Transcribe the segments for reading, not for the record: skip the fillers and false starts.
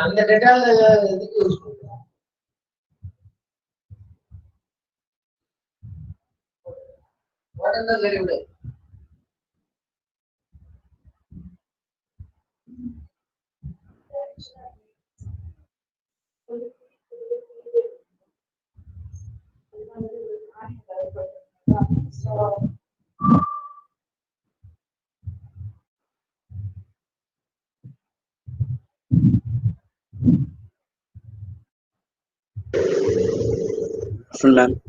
அந்த டேட்டால எதுக்கு யூஸ் பண்ணுறோம்? உடனே சரி விடு. Ma'am.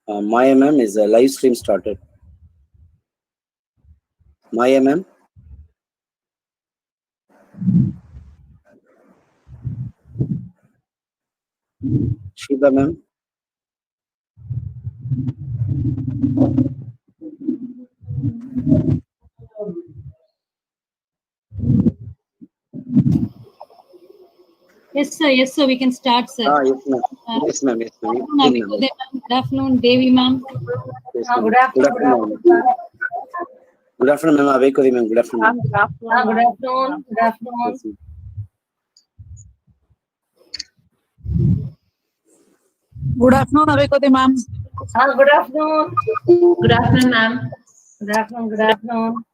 Maya ma'am, is a live stream started. Maya ma'am. Shiva ma'am. Yes, sir, we can start, sir. Yes, ma'am. Yes, ma'am. Yes, ma'am. Good afternoon, Devi, ma'am. Yes, good afternoon. Good afternoon, ma'am. Avekodi, ma'am. Good afternoon. Good afternoon. Good afternoon. Yes, Good afternoon, Avekodi, ma'am. Good afternoon. Good afternoon, ma'am. Good afternoon. Good afternoon.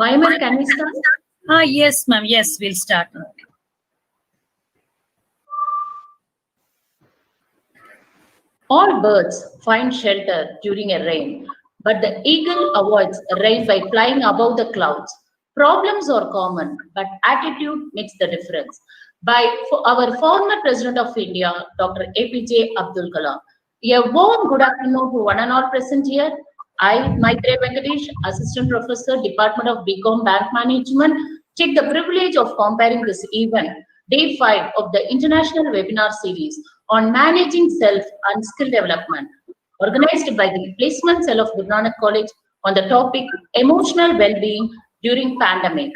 Ma'am, can we start? Yes, ma'am. Yes, we'll start. All birds find shelter during a rain, but the eagle avoids rain by flying above the clouds. Problems are common, but attitude makes the difference. By our former President of India, Dr. APJ Abdul Kalam. A warm good afternoon to one and all present here. I, Maitreya Venkatesh, Assistant Professor, Department of BCom Bank Management, take the privilege of comparing this event, Day 5 of the International Webinar Series on Managing Self and Skill Development, organized by the Placement Cell of Guru Nanak College on the topic Emotional Wellbeing during Pandemic.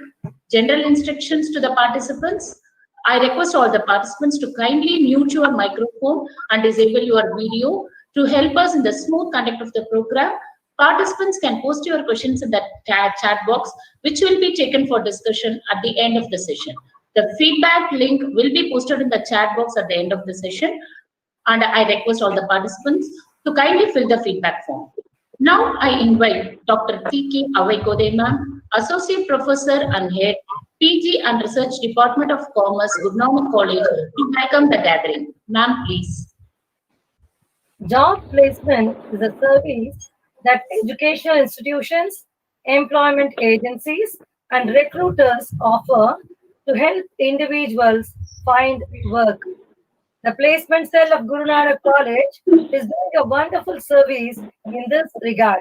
General instructions to the participants. I request all the participants to kindly mute your microphone and disable your video to help us in the smooth conduct of the program. Participants can post your questions in the chat box, which will be taken for discussion at the end of the session. The feedback link will be posted in the chat box at the end of the session, and I request all the participants to kindly fill the feedback form. Now I invite Dr. T.K. Avekode ma'am, Associate Professor and Head, PG and Research Department of Commerce, Guru Nanak College, to welcome the gathering. Ma'am, please. Job placement is a service that educational institutions, employment agencies, and recruiters offer to help individuals find work. The placement cell of Guru Nanak College is doing a wonderful service in this regard.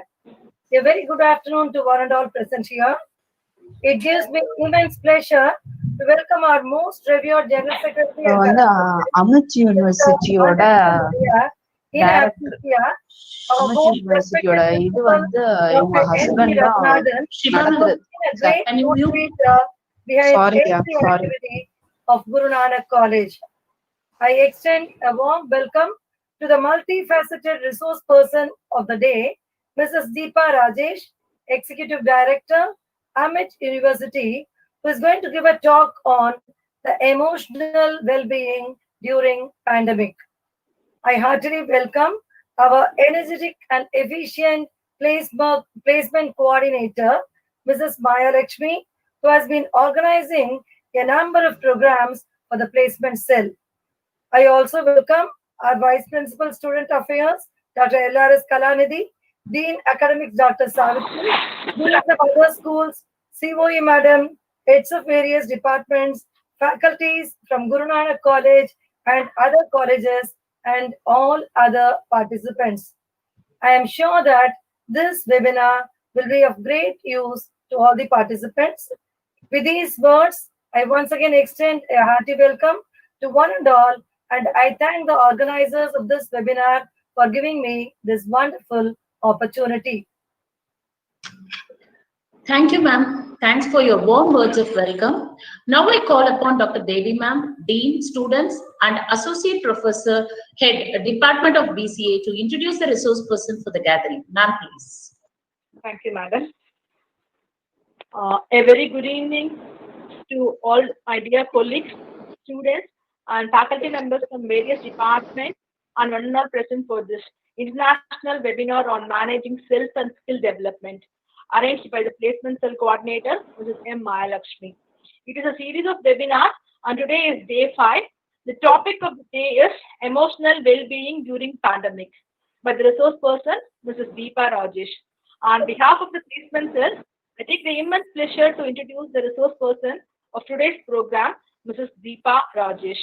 A very good afternoon to one and all present here. It gives me immense pleasure to welcome our most revered General Secretary இப்போ and வந்து Amit Mr. யூனிவர்சிட்டியோட in director, absentia, our Amit most யூனிவர்சிட்டியோட respected இது principal, வந்து இவங்க Dr. N. Husband G. தான் Raghunathan, Shiva ma'am, நடத்துறது. been a great can you mute? motivator behind sorry every sorry. activity of Guru Nanak College. I extend a warm welcome to the multifaceted resource person of the day, Mrs. Deepa Rajesh, Executive Director, Amit University, who is going to give a talk on the emotional well-being during pandemic. I heartily welcome our energetic and efficient placement coordinator, Mrs. Maya Lakshmi, who has been organizing a number of programs for the placement cell. I also welcome our Vice Principal Student Affairs, Dr. LRS Kalanidhi, Dean Academics, Dr. Savitri, Deans of other schools, COE Madam, heads of various departments, faculties from Guru Nanak College and other colleges, and all other participants. I am sure that this webinar will be of great use to all the participants. With these words, I once again extend a hearty welcome to one and all, and I thank the organizers of this webinar for giving me this wonderful opportunity. Thank you, ma'am. Thanks for your warm words of welcome. Now I call upon Dr. Devi, ma'am, Dean, students, and Associate Professor, Head, Department of BCA, to introduce the resource person for the gathering. Ma'am, please. Thank you, madam. A very good evening to all my dear colleagues, students, and faculty members from various departments, and one and all present for this international webinar on managing self and skill development, arranged by the Placement Cell Coordinator, Mrs. M. Maya Lakshmi. It is a series of webinars, and today is day 5. The topic of the day is emotional well-being during pandemic, by the resource person, Mrs. Deepa Rajesh. On behalf of the Placement Cell, I take the immense pleasure to introduce the resource person of today's program, Mrs. Deepa Rajesh.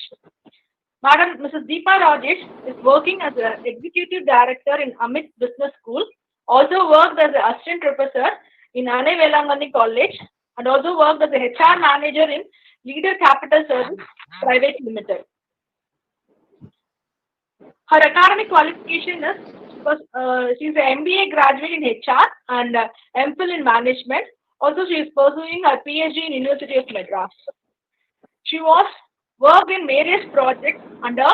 Madam, Mrs. Deepa Rajesh is working as an executive director in Amit Business School, also worked as an assistant professor in Anne Velangani College, and also worked as a HR manager in Leader Capital Service Private Limited. Her academic qualification is she's an MBA graduate in HR and MPhil in management. Also, she is pursuing her PhD in University of Madras. She was worked in various projects under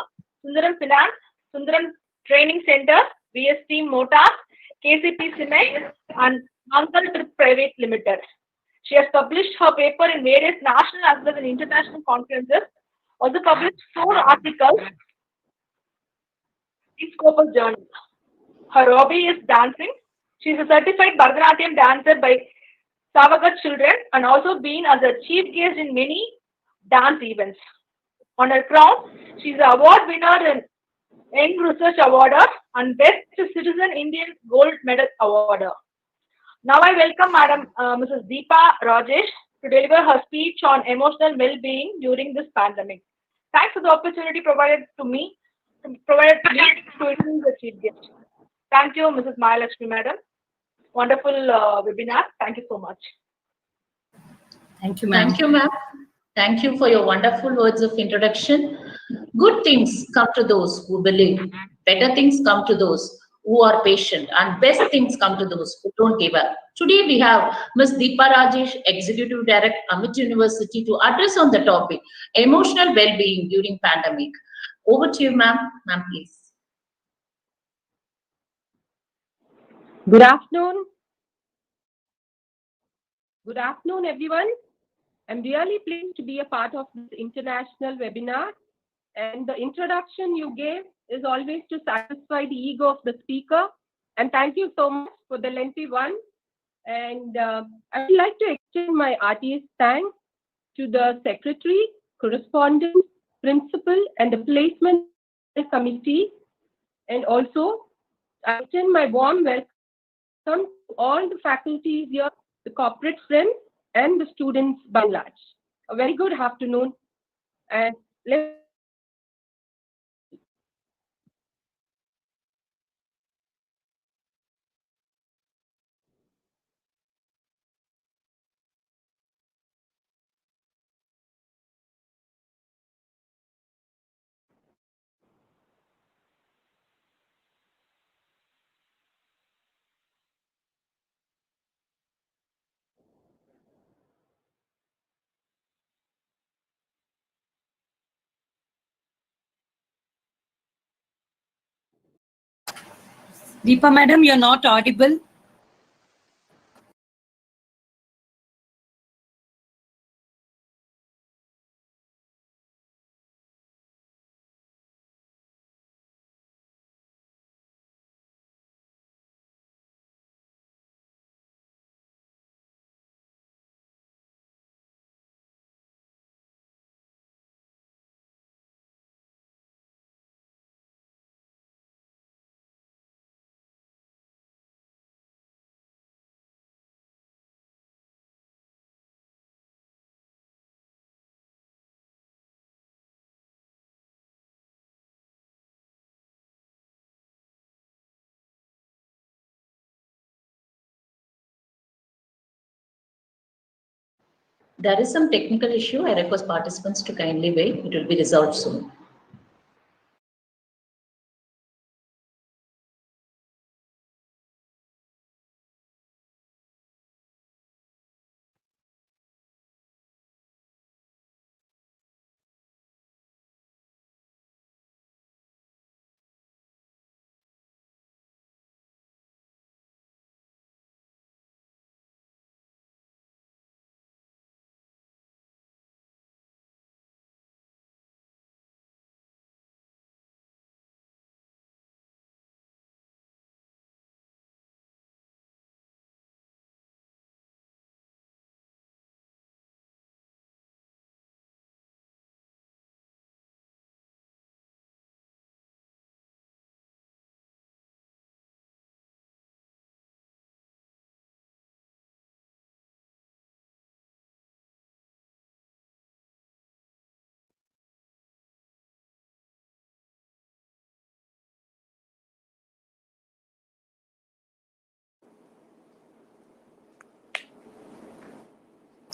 Sundaram Finance, Sundaram Training Center, VST Motors, KCP Cement, and Uncle Trip Private Limited. She has published her paper in various national as well as international conferences. Also published 4 articles in Scopus Journal. Her hobby is dancing. She is a certified Bharatanatyam dancer by Savagat Children and also been as a chief guest in many dance events. On her crown, she is an award winner in Young Research Awarder and Best Citizen Indian Gold Medal Awarder. Now I welcome Madam Mrs. Deepa Rajesh to deliver her speech on emotional well-being during this pandemic. Thanks for the opportunity provided to me to introduce the chief guest. Thank you, Mrs. Maya Lakshmi, Madam. Wonderful webinar. Thank you so much. Thank you, ma'am. Thank you, ma'am. Thank you for your wonderful words of introduction. Good things come to those who believe. Better things come to those who are patient. And best things come to those who don't give up. Today we have Ms. Deepa Rajesh, Executive Director, Amit University, to address on the topic, emotional well-being during pandemic. Over to you, ma'am. Ma'am, please. Good afternoon. Good afternoon, everyone. I'm really pleased to be a part of this international webinar. And the introduction you gave is always to satisfy the ego of the speaker. And thank you so much for the lengthy one. And I would like to extend my heartiest thanks to the secretary, correspondent, principal, and the placement committee. And also, I extend my warm welcome to all the faculties here, the corporate friends, and the students by and large. A very good afternoon. And let's Deepa madam, you're not audible. There is some technical issue. I request participants to kindly wait. It will be resolved soon.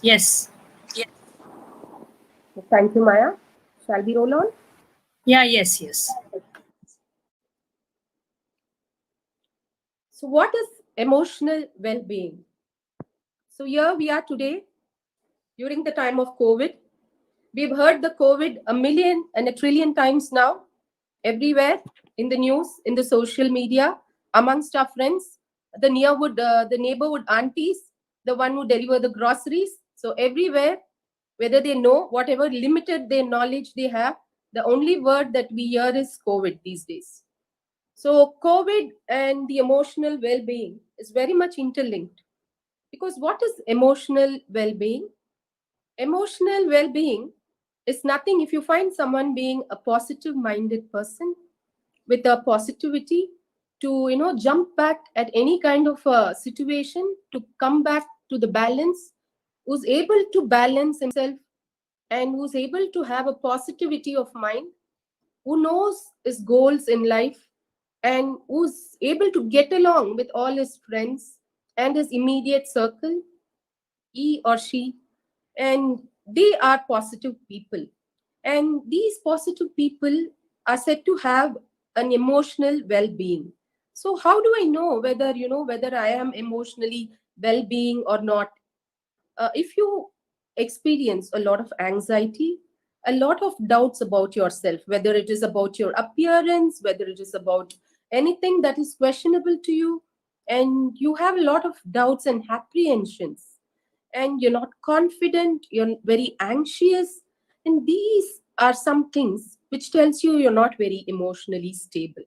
Yes. Thank you, Maya. Shall we roll on? Yeah, yes. So, what is emotional well-being? So, here we are today during the time of COVID. We've heard the COVID a million and a trillion times now, everywhere in the news, in the social media, amongst our friends, the neighborhood aunties, the one who deliver the groceries. So everywhere, whether they know whatever limited their knowledge they have, the only word that we hear is COVID these days. So COVID and the emotional well-being is very much interlinked, because what is emotional well-being? Emotional well-being is nothing if you find someone being a positive minded person with a positivity to jump back at any kind of a situation, to come back to the balance, who's able to balance himself and who's able to have a positivity of mind, who knows his goals in life, and who's able to get along with all his friends and his immediate circle, he or she, and they are positive people. And these positive people are said to have an emotional well-being. So how do I know whether I am emotionally well-being or not? If you experience a lot of anxiety, a lot of doubts about yourself, whether it is about your appearance, whether it is about anything that is questionable to you, and you have a lot of doubts and apprehensions, and you're not confident, you're very anxious, and these are some things which tells you you're not very emotionally stable.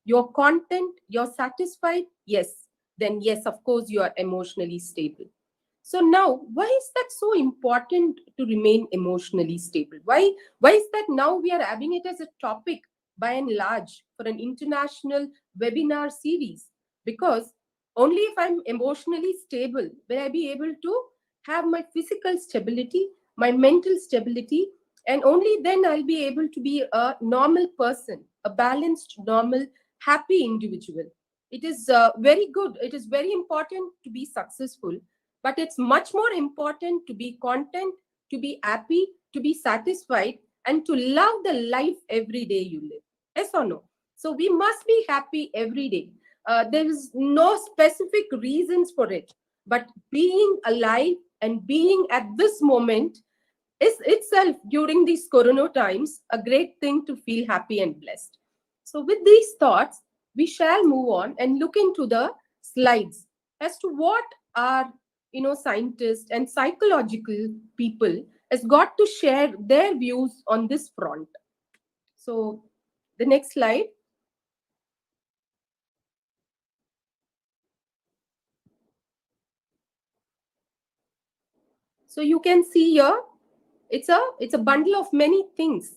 You're content, you're satisfied, yes, then yes, of course you are emotionally stable. So now, why is that so important to remain emotionally stable? Why is that now we are having it as a topic by and large for an international webinar series? Because only if I'm emotionally stable will I be able to have my physical stability, my mental stability, and only then I'll be able to be a normal person, a balanced, normal, happy individual. It is very good. It is very important to be successful, but it's much more important to be content, to be happy, to be satisfied, and to love the life every day you live. Yes or no? So we must be happy every day. There is no specific reasons for it, but being alive and being at this moment is itself during these corona times a great thing to feel happy and blessed. So with these thoughts, we shall move on and look into the slides as to what our scientists and psychological people has got to share their views on this front. So the next slide. So you can see here, it's a bundle of many things.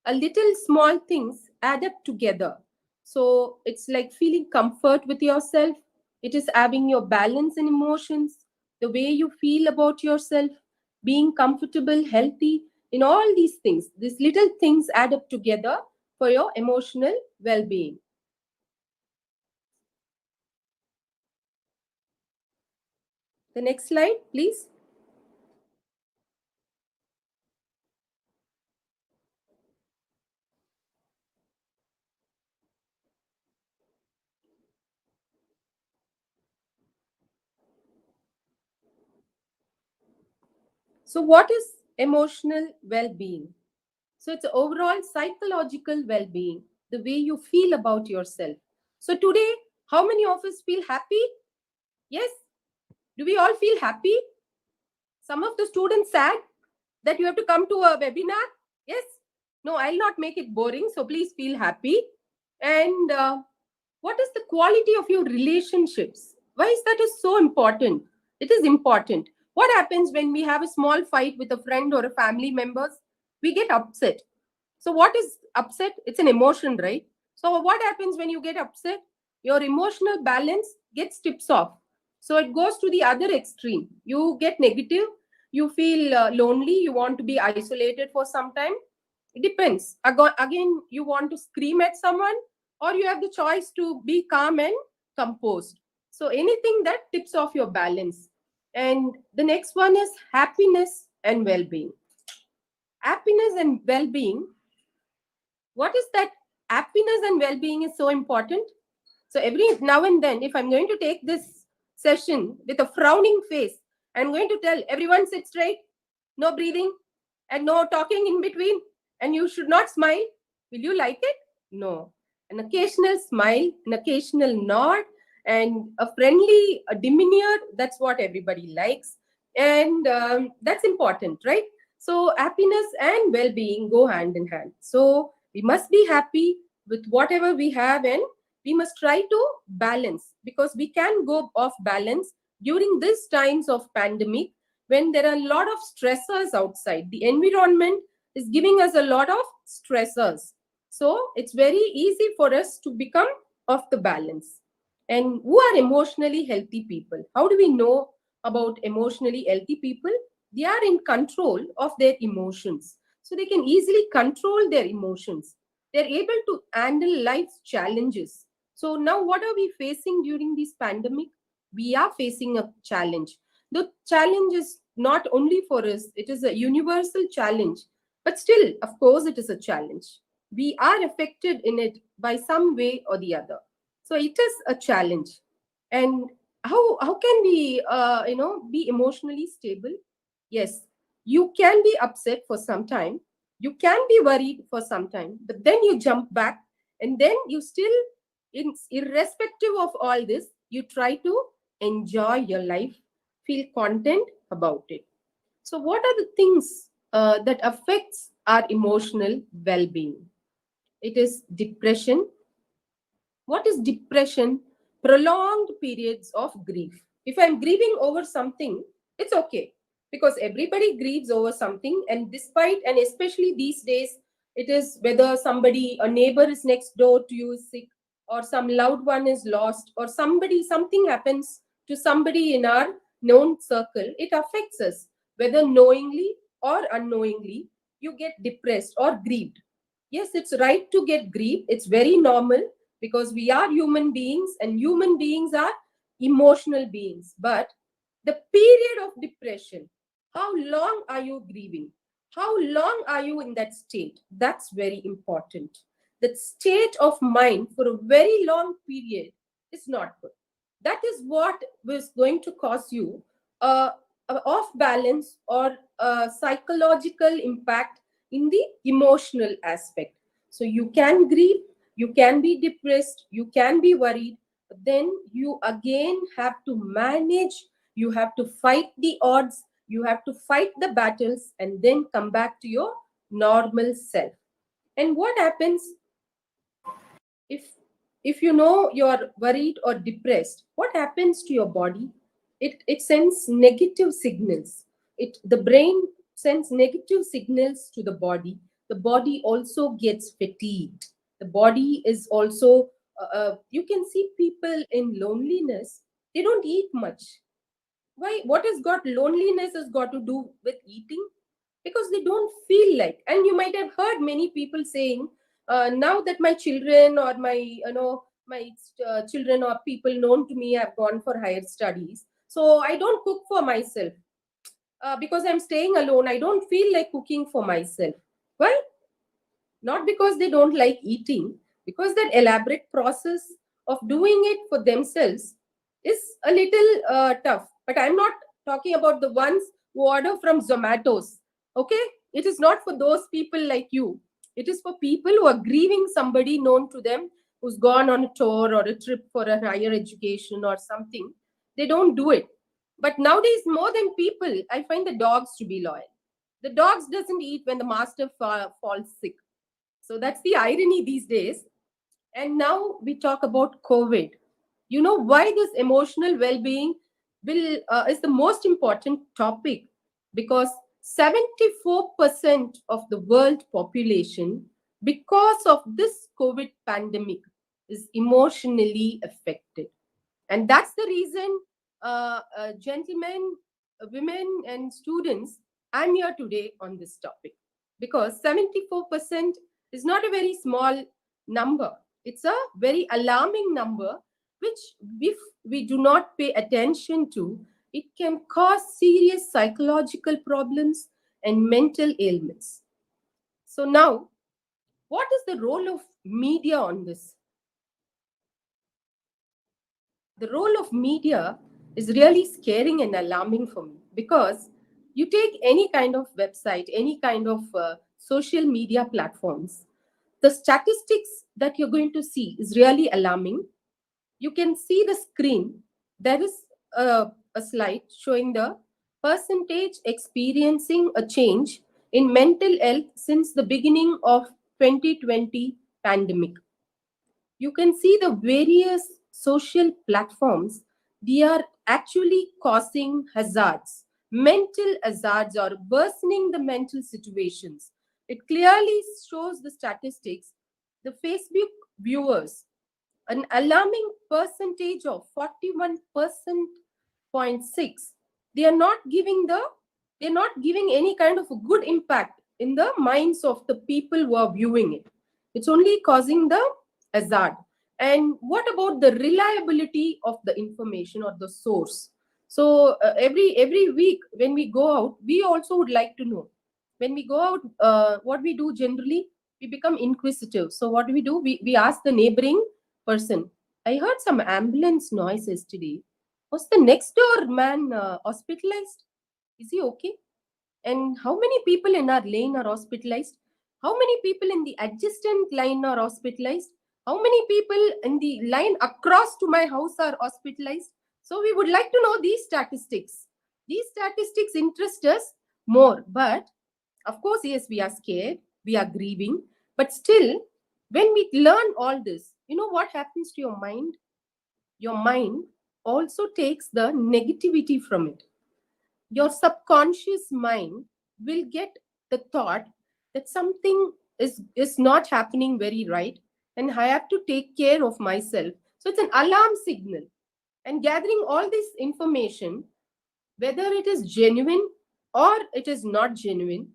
A little small things add up together. So it's like feeling comfort with yourself. It is having your balance in emotions, the way you feel about yourself, being comfortable, healthy, in all these things. These little things add up together for your emotional well-being. The next slide, please. So what is emotional well-being? So it's overall psychological well-being, the way you feel about yourself. So today, how many of us feel happy? Yes. Do we all feel happy? Some of the students sad that you have to come to a webinar. Yes. No, I'll not make it boring. So please feel happy. And what is the quality of your relationships? Why is that is so important? It is important. What happens when we have a small fight with a friend or a family members? We get upset. So what is upset? It's an emotion, right? So what happens when you get upset? Your emotional balance gets tips off. So it goes to the other extreme. You get negative, you feel lonely, you want to be isolated for some time. It depends. Again, you want to scream at someone, or you have the choice to be calm and composed. So anything that tips off your balance. And the next one is happiness and well-being. Happiness and well-being. What is that? Happiness and well-being is so important. So every now and then, if I'm going to take this session with a frowning face, I'm going to tell everyone sit straight, no breathing, and no talking in between, and you should not smile. Will you like it? No. An occasional smile, an occasional nod, and a friendly demeanor, that's what everybody likes. And that's important, right? So happiness and well-being go hand in hand. So we must be happy with whatever we have, and we must try to balance, because we can go off balance during these times of pandemic when there are a lot of stressors outside. The environment is giving us a lot of stressors. So it's very easy for us to become off the balance. And who are emotionally healthy people? How do we know about emotionally healthy people? They are in control of their emotions. So they can easily control their emotions. They're able to handle life's challenges. So now what are we facing during this pandemic? We are facing a challenge. The challenge is not only for us, it is a universal challenge. But still, of course, it is a challenge. We are affected in it by some way or the other. So it is a challenge. And how can we be emotionally stable? Yes, you can be upset for some time, you can be worried for some time, but then you jump back, and then you still, irrespective of all this, you try to enjoy your life, feel content about it. So what are the things that affects our emotional well-being? It is depression. What is depression? Prolonged periods of grief. If I'm grieving over something, it's okay, because everybody grieves over something. And despite, and especially these days, it is whether somebody, a neighbor is next door to you is sick, or some loved one is lost, or something happens to somebody in our known circle, it affects us. Whether knowingly or unknowingly, you get depressed or grieved. Yes, it's right to get grieved. It's very normal, because we are human beings, and human beings are emotional beings. But the period of depression, how long are you grieving? How long are you in that state? That's very important. That state of mind for a very long period is not good. That is what was going to cause you a off balance or a psychological impact in the emotional aspect. So you can grieve, You can be depressed, you can be worried, but then you again have to manage, you have to fight the odds, you have to fight the battles, and then come back to your normal self. And what happens if if you know you're worried or depressed? What happens to your body? It sends negative signals. The brain sends negative signals to the body. The body also gets fatigued. The body is also you can see people in loneliness, they don't eat much. Why? What has got loneliness has got to do with eating? Because they don't feel like. And you might have heard many people saying, now that my children or my children or people known to me have gone for higher studies, so I don't cook for myself, because I'm staying alone. I don't feel like cooking for myself. Well, not because they don't like eating, because that elaborate process of doing it for themselves is a little tough. But I'm not talking about the ones who order from Zomatos. Okay, it is not for those people like you. It is for people who are grieving somebody known to them, who's gone on a tour or a trip for a higher education or something. They don't do it. But nowadays, more than people, I find the dogs to be loyal. The dogs doesn't eat when the master falls sick. So that's the irony these days. And now we talk about COVID. You know why this emotional well-being will is the most important topic? Because 74% of the world population, because of this COVID pandemic, is emotionally affected. And that's the reason, gentlemen, women, and students, I'm here today on this topic. Because 74% is not a very small number. It's a very alarming number, which, if we do not pay attention to, it can cause serious psychological problems and mental ailments. So, now, what is the role of media on this? The role of media is really scaring and alarming for me, because you take any kind of website, any kind of social media platforms, the statistics that you're going to see is really alarming. You can see the screen. There is a slide showing the percentage experiencing a change in mental health since the beginning of 2020 pandemic. You can see the various social platforms. They are actually causing hazards, mental hazards, or worsening the mental situations. It clearly shows the statistics. The Facebook viewers, an alarming percentage of 41.6, they are not giving any kind of a good impact in the minds of the people who are viewing it. It's only causing the hazard. And what about the reliability of the information or the source? So every week when we go out, we also would like to know. When we go out, what we do generally, we become inquisitive. So what do? We ask the neighboring person. I heard some ambulance noise yesterday. Was the next door man hospitalized? Is he okay? And how many people in our lane are hospitalized? How many people in the adjacent line are hospitalized? How many people in the line across to my house are hospitalized? So we would like to know these statistics. These statistics interest us more. But of course, yes, we are scared, we are grieving. But still, when we learn all this, you know what happens to your mind? Your mind also takes the negativity from it. Your subconscious mind will get the thought that something is not happening very right, and I have to take care of myself. So it's an alarm signal. And gathering all this information, whether it is genuine or it is not genuine,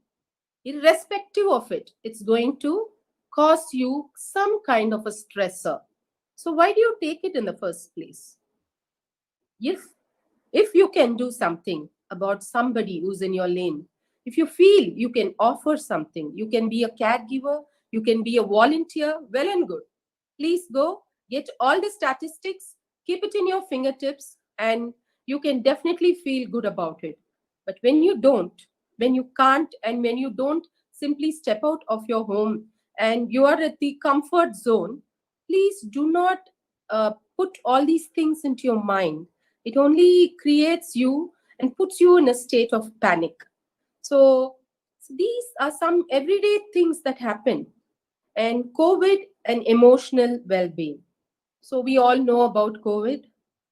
irrespective of it, it's going to cause you some kind of a stressor. So why do you take it in the first place? If you can do something about somebody who's in your lane, if you feel you can offer something, you can be a caregiver, you can be a volunteer, well and good. Please go, get all the statistics, keep it in your fingertips, and you can definitely feel good about it. But when you don't, when you can't, and when you don't simply step out of your home and you are at the comfort zone, please do not put all these things into your mind. It only creates you and puts you in a state of panic. So these are some everyday things that happen. And COVID and emotional well-being. So we all know about COVID.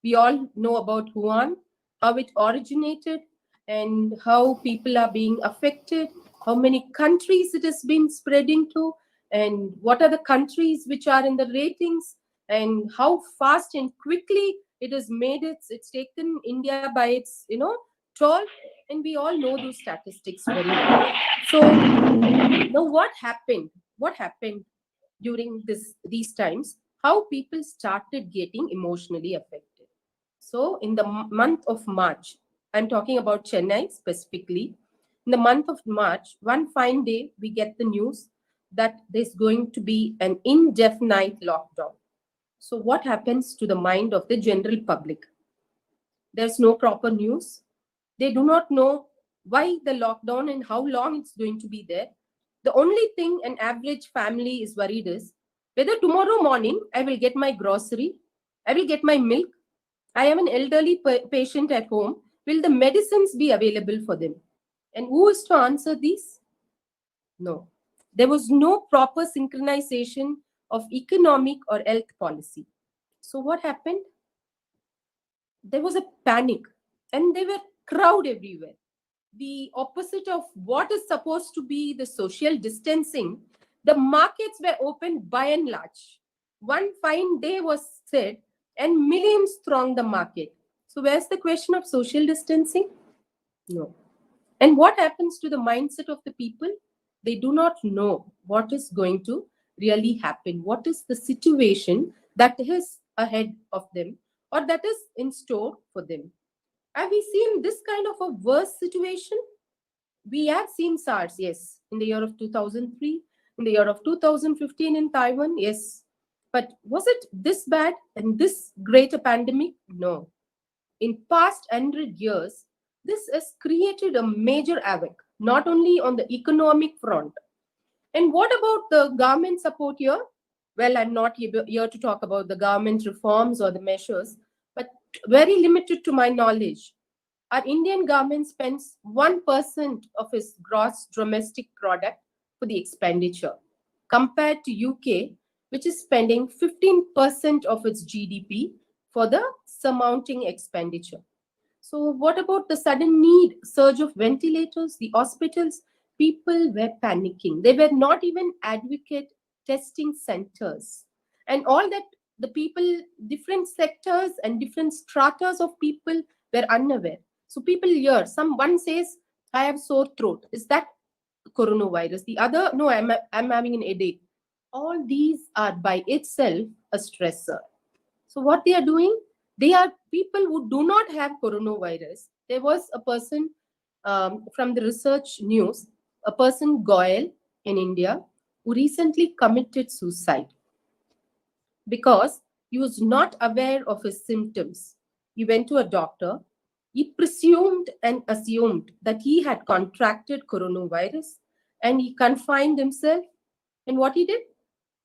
We all know about Wuhan, how it originated and how people are being affected, how many countries it has been spreading to, and what are the countries which are in the ratings, and how fast and quickly it has made it's taken India by its, toll. And we all know those statistics very well. So now what happened? What happened during these times? How people started getting emotionally affected. So in the month of March, I'm talking about Chennai specifically. In the month of March, one fine day, we get the news that there's going to be an indefinite lockdown. So what happens to the mind of the general public? There's no proper news. They do not know why the lockdown and how long it's going to be there. The only thing an average family is worried is whether tomorrow morning I will get my grocery, I will get my milk, I have an elderly patient at home, will the medicines be available for them? And who is to answer these? No. There was no proper synchronization of economic or health policy. So what happened? There was a panic and there were crowd everywhere. The opposite of what is supposed to be the social distancing, the markets were open by and large. One fine day was said and millions thronged the market. So where's the question of social distancing? No. And what happens to the mindset of the people? They do not know what is going to really happen. What is the situation that is ahead of them or that is in store for them? Have we seen this kind of a worse situation? We have seen SARS, yes, in the year of 2003, in the year of 2015 in Taiwan, yes. But was it this bad and this great a pandemic? No. In past 100 years, this has created a major havoc, not only on the economic front. And what about the government support here? Well, I'm not here to talk about the government reforms or the measures, but very limited to my knowledge. Our Indian government spends 1% of its gross domestic product for the expenditure, compared to UK, which is spending 15% of its GDP for the surmounting expenditure. So what about the sudden need, surge of ventilators, the hospitals? People were panicking. They were not even adequate testing centers. And all that, the people, different sectors and different stratas of people were unaware. So people hear, one says, I have sore throat. Is that coronavirus? The other, no, I'm having an headache. All these are by itself a stressor. So what they are doing, they are people who do not have coronavirus. There was a person from the research news, a person Goyal in India, who recently committed suicide because he was not aware of his symptoms. He went to a doctor. He presumed and assumed that he had contracted coronavirus and he confined himself. And what he did?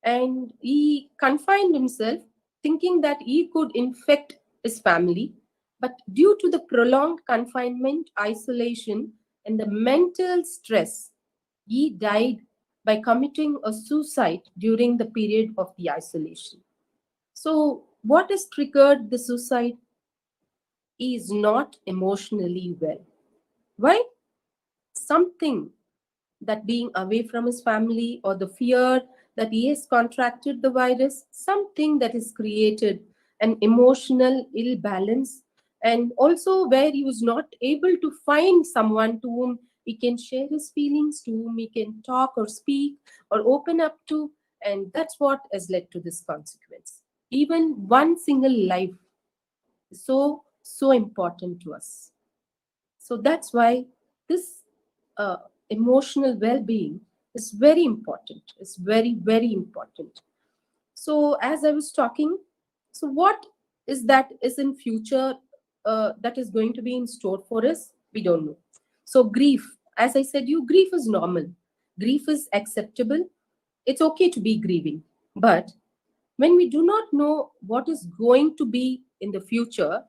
And he confined himself thinking that he could infect his family. But due to the prolonged confinement, isolation, and the mental stress, he died by committing a suicide during the period of the isolation. So, what has triggered the suicide? He is not emotionally well. Why? Something that being away from his family or the fear that he has contracted the virus, something that has created an emotional ill balance, and also where he was not able to find someone to whom he can share his feelings, to whom he can talk or speak or open up to, and that's what has led to this consequence. Even one single life is so important to us. So that's why this emotional well-being is very important. It's very important. So as I was talking, so what is that is in future that is going to be in store for us? We don't know. So grief, as I said, grief is normal. Grief is acceptable. It's okay to be grieving, but When we do not know what is going to be in the future,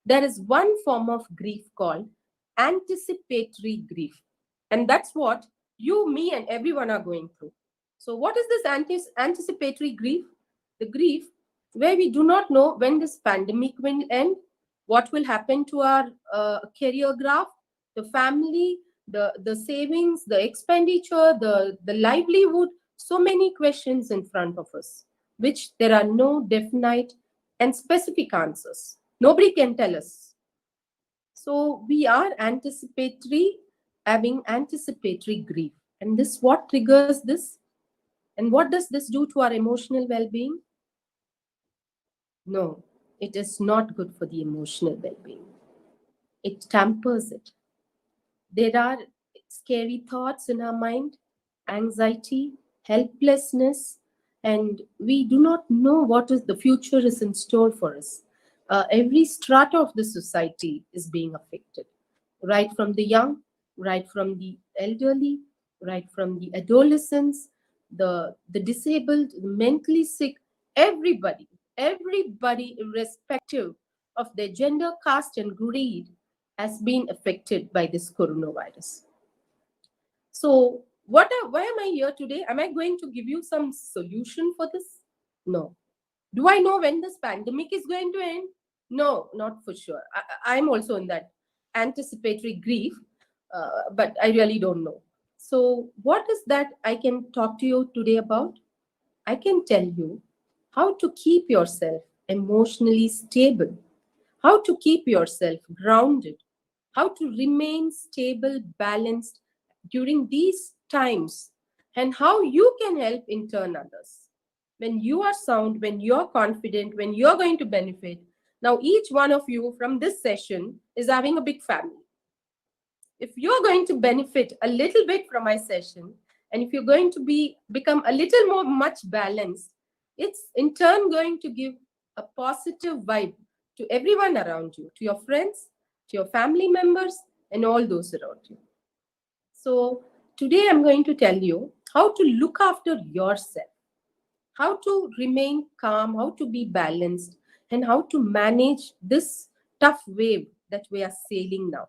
there is one form of grief called anticipatory grief. And that's what you, me, and everyone are going through. So, what is this anticipatory grief? The grief where we do not know when this pandemic will end, what will happen to our career graph, the family, the savings, the expenditure, the livelihood, so many questions in front of us, which there are no definite and specific answers. Nobody can tell us. So we are having anticipatory grief. And this, what triggers this? And what does this do to our emotional well-being? No, it is not good for the emotional well-being. It tampers it. There are scary thoughts in our mind, anxiety, helplessness, and we do not know what is the future is in store for us. Every strata of the society is being affected, right from the young, right from the elderly, right from the adolescents, the disabled, the mentally sick, everybody, irrespective of their gender, caste, and creed, has been affected by this coronavirus. So, why am I here today? Am I going to give you some solution for this? No. Do I know when this pandemic is going to end? No, not for sure. I'm also in that anticipatory grief, but I really don't know. So, what is that I can talk to you today about? I can tell you how to keep yourself emotionally stable, how to keep yourself grounded, how to remain stable, balanced during these times, and how you can help in turn others. When you are sound, when you're confident, when you're going to benefit. Now, each one of you from this session is having a big family. If you're going to benefit a little bit from my session, and if you're going to become a little more much balanced, it's in turn going to give a positive vibe to everyone around you, to your friends, to your family members, and all those around you. So today I'm going to tell you how to look after yourself, how to remain calm, how to be balanced, and how to manage this tough wave that we are sailing now,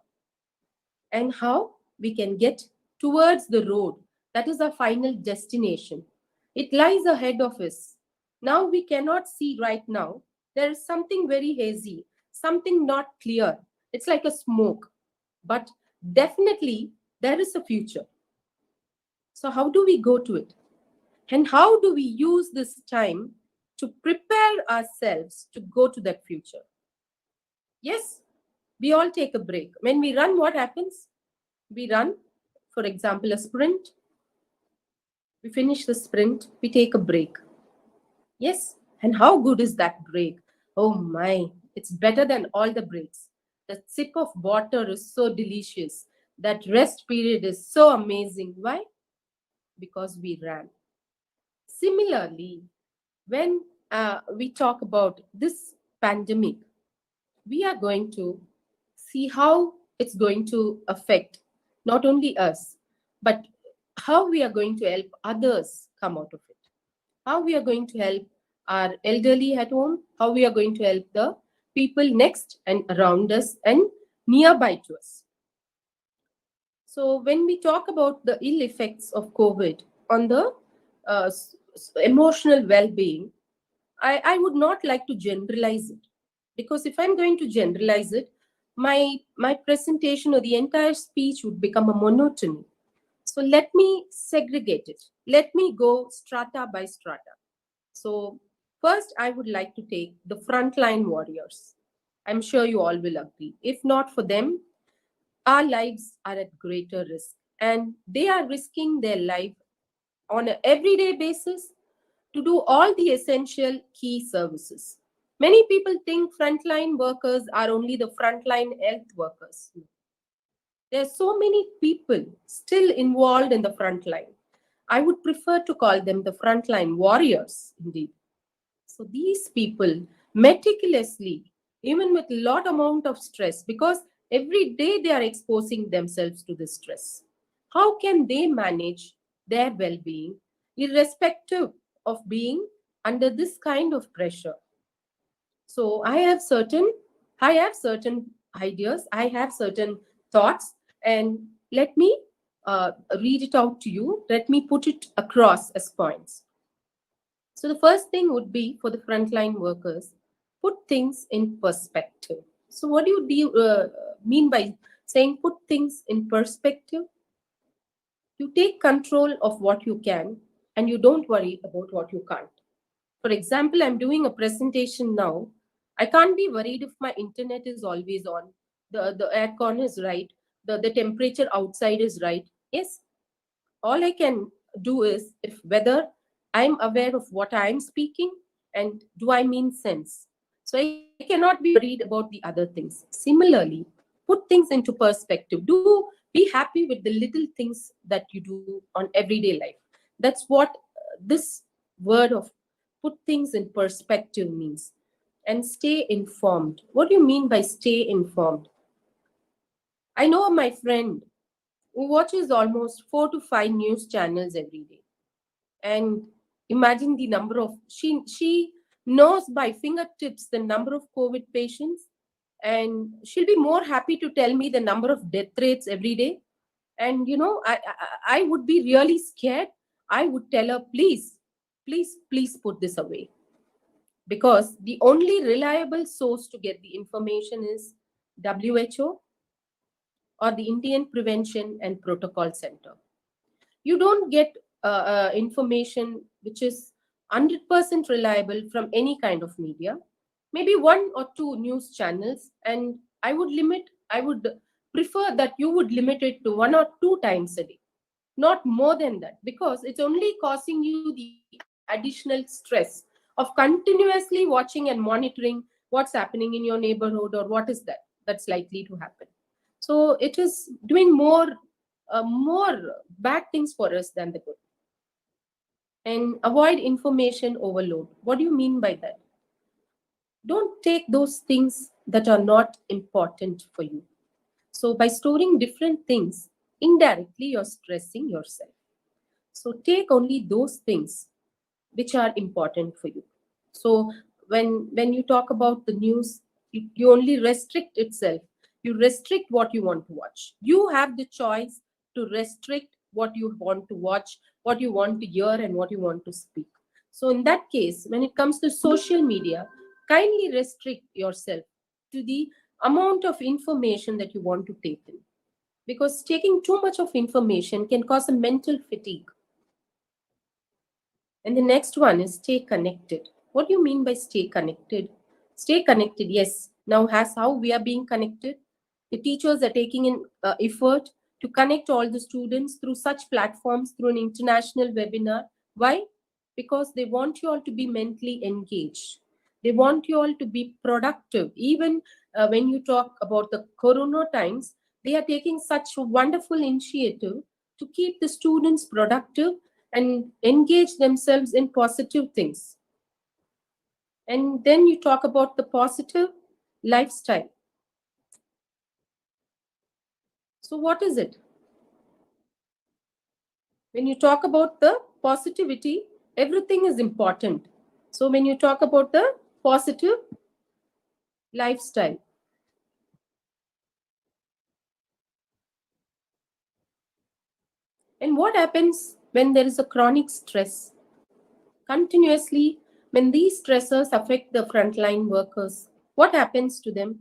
and how we can get towards the road that is our final destination. It lies ahead of us. Now we cannot see right now. There is something very hazy, something not clear. It's like a smoke, but definitely there is a future. So, how do we go to it? And how do we use this time to prepare ourselves to go to that future? Yes, we all take a break. When we run, what happens? We run, for example, a sprint. We finish the sprint, we take a break. Yes, and how good is that break? Oh my, it's better than all the breaks. The sip of water is so delicious. That rest period is so amazing. Why? Because we ran. Similarly, when we talk about this pandemic, we are going to see how it's going to affect not only us, but how we are going to help others come out of it. How we are going to help our elderly at home, how we are going to help the people next and around us and nearby to us. So when we talk about the ill effects of COVID on the emotional well-being, I would not like to generalize it, because if I'm going to generalize it, my presentation or the entire speech would become a monotony. So let me segregate it. Let me go strata by strata. So first, I would like to take the frontline warriors. I'm sure you all will agree. If not for them, our lives are at greater risk, and they are risking their life on an everyday basis to do all the essential key services. Many people think frontline workers are only the frontline health workers. There are so many people still involved in the front line. I would prefer to call them the frontline warriors, indeed. So these people meticulously, even with a lot amount of stress, because every day they are exposing themselves to this stress. How can they manage their well-being irrespective of being under this kind of pressure. So I have certain ideas, I have certain thoughts, and let me read it out to you. Let me put it across as points. So the first thing would be for the frontline workers, put things in perspective. So what do you mean by saying put things in perspective? You take control of what you can and you don't worry about what you can't. For example, I'm doing a presentation now. I can't be worried if my internet is always on, the aircon is right, the temperature outside is right. Yes, all I can do is if whether I'm aware of what I'm speaking and do I mean sense. So I cannot be worried about the other things. Similarly, put things into perspective. Do be happy with the little things that you do on everyday life. That's what this word of put things in perspective means. And stay informed. What do you mean by stay informed? I know my friend who watches almost 4 to 5 news channels every day. And imagine the number of she knows by fingertips the number of COVID patients, and she'll be more happy to tell me the number of death rates every day. And I would be really scared. I would tell her, please put this away, because the only reliable source to get the information is WHO or the Indian Prevention and Protocol Center. You don't get information which is 100% reliable from any kind of media. Maybe one or two news channels, and I would prefer that you would limit it to 1 or 2 times a day, not more than that, because it's only causing you the additional stress of continuously watching and monitoring what's happening in your neighborhood, or what is that's likely to happen. So it is doing more bad things for us than the good. And avoid information overload. What do you mean by that? Don't take those things that are not important for you. So by storing different things, indirectly you're stressing yourself. So take only those things which are important for you. So when you talk about the news, you only restrict itself. You restrict what you want to watch. You have the choice to restrict what you want to watch, what you want to hear, and what you want to speak. So in that case, when it comes to social media, kindly restrict yourself to the amount of information that you want to take in, because taking too much of information can cause a mental fatigue. And the next one is stay connected. What do you mean by stay connected? Stay connected, yes. Now, has how we are being connected. The teachers are taking in effort to connect all the students through such platforms, through an international webinar. Why? Because they want you all to be mentally engaged. They want you all to be productive. Even when you talk about the corona times, they are taking such a wonderful initiative to keep the students productive and engage themselves in positive things. And then you talk about the positive lifestyle. So, what is it? When you talk about the positivity, everything is important. So, when you talk about the positive lifestyle, and what happens when there is a chronic stress? Continuously, when these stressors affect the frontline workers, what happens to them?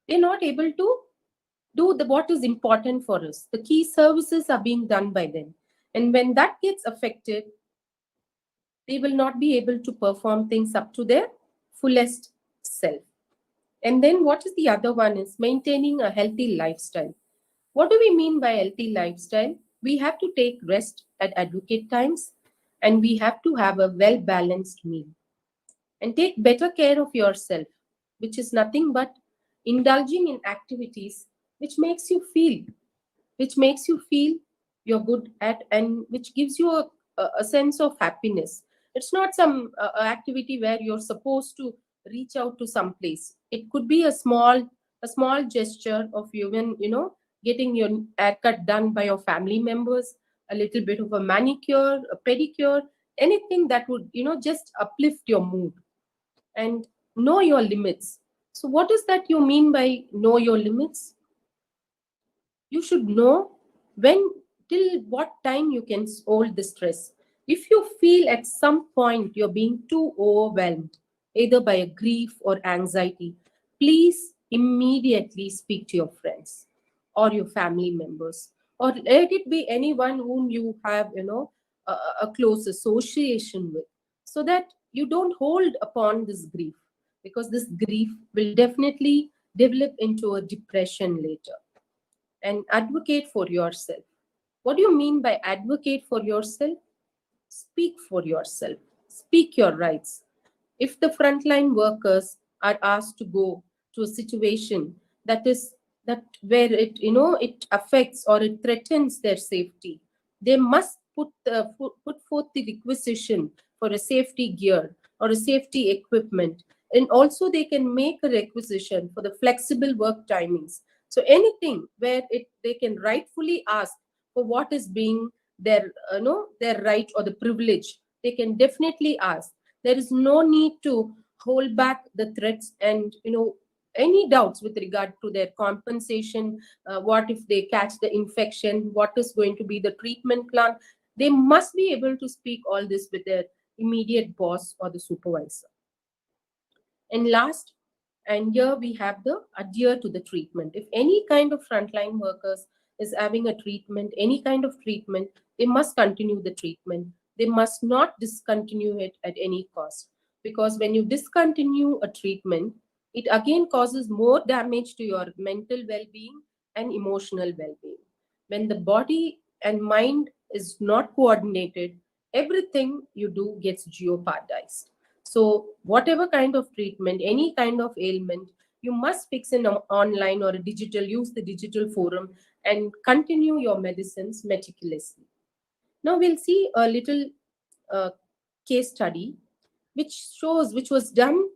They're not able to do what is important for us. The key services are being done by them. And when that gets affected, they will not be able to perform things up to their fullest self. And then what is the other one is maintaining a healthy lifestyle. What do we mean by healthy lifestyle? We have to take rest at adequate times, and we have to have a well balanced meal and take better care of yourself, which is nothing but indulging in activities which makes you feel you're good at, and which gives you a sense of happiness. It's not some activity where you're supposed to reach out to some place. It could be a small gesture of even getting your haircut done by your family members, a little bit of a manicure, a pedicure, anything that would, just uplift your mood. And know your limits. So what is that you mean by know your limits? You should know when, till what time you can hold the stress. If you feel at some point you're being too overwhelmed, either by a grief or anxiety, please immediately speak to your friends or your family members, or let it be anyone whom you have, a close association with, so that you don't hold upon this grief, because this grief will definitely develop into a depression later. And advocate for yourself. What do you mean by advocate for yourself? Speak for yourself. Speak your rights. If the frontline workers are asked to go to a situation that where it affects or it threatens their safety, they must put forth the requisition for a safety gear or a safety equipment, and also they can make a requisition for the flexible work timings. So anything where they can rightfully ask for what is being their their right or the privilege, they can definitely ask. There is no need to hold back the threats and any doubts with regard to their compensation. What if they catch the infection? What is going to be the treatment plan? They must be able to speak all this with their immediate boss or the supervisor. And last, and here we have the adhere to the treatment. If any kind of frontline workers is having a treatment, any kind of treatment, they must continue the treatment. They must not discontinue it at any cost. Because when you discontinue a treatment, it again causes more damage to your mental well-being and emotional well-being. When the body and mind is not coordinated, everything you do gets jeopardized. So, whatever kind of treatment, any kind of ailment, you must fix in online or a digital, use the digital forum and continue your medicines meticulously. Now, we'll see a little uh, case study which was done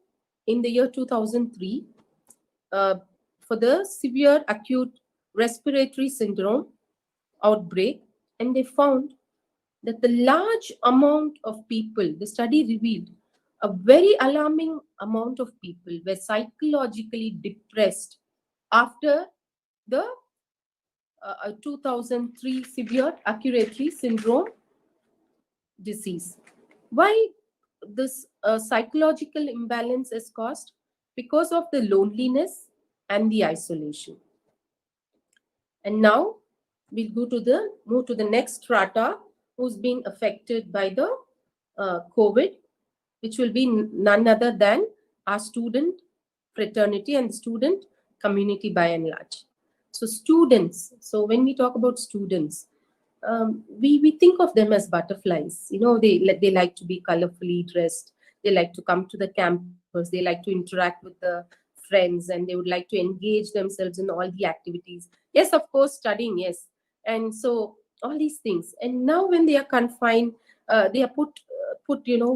in the year 2003 uh, for the severe acute respiratory syndrome outbreak, and they found that the large amount of people, the study revealed a very alarming amount of people were psychologically depressed after the 2003 severe acute syndrome disease. Why this psychological imbalance is caused? Because of the loneliness and the isolation. And now we'll move to the next strata who's being affected by the COVID, which will be none other than our student fraternity and student community by and large. So students, so when we talk about students, we think of them as butterflies. They like to be colorfully dressed. They like to come to the campus. They like to interact with the friends, and they would like to engage themselves in all the activities. Yes, of course, studying, yes. And so all these things. And now when they are confined, they are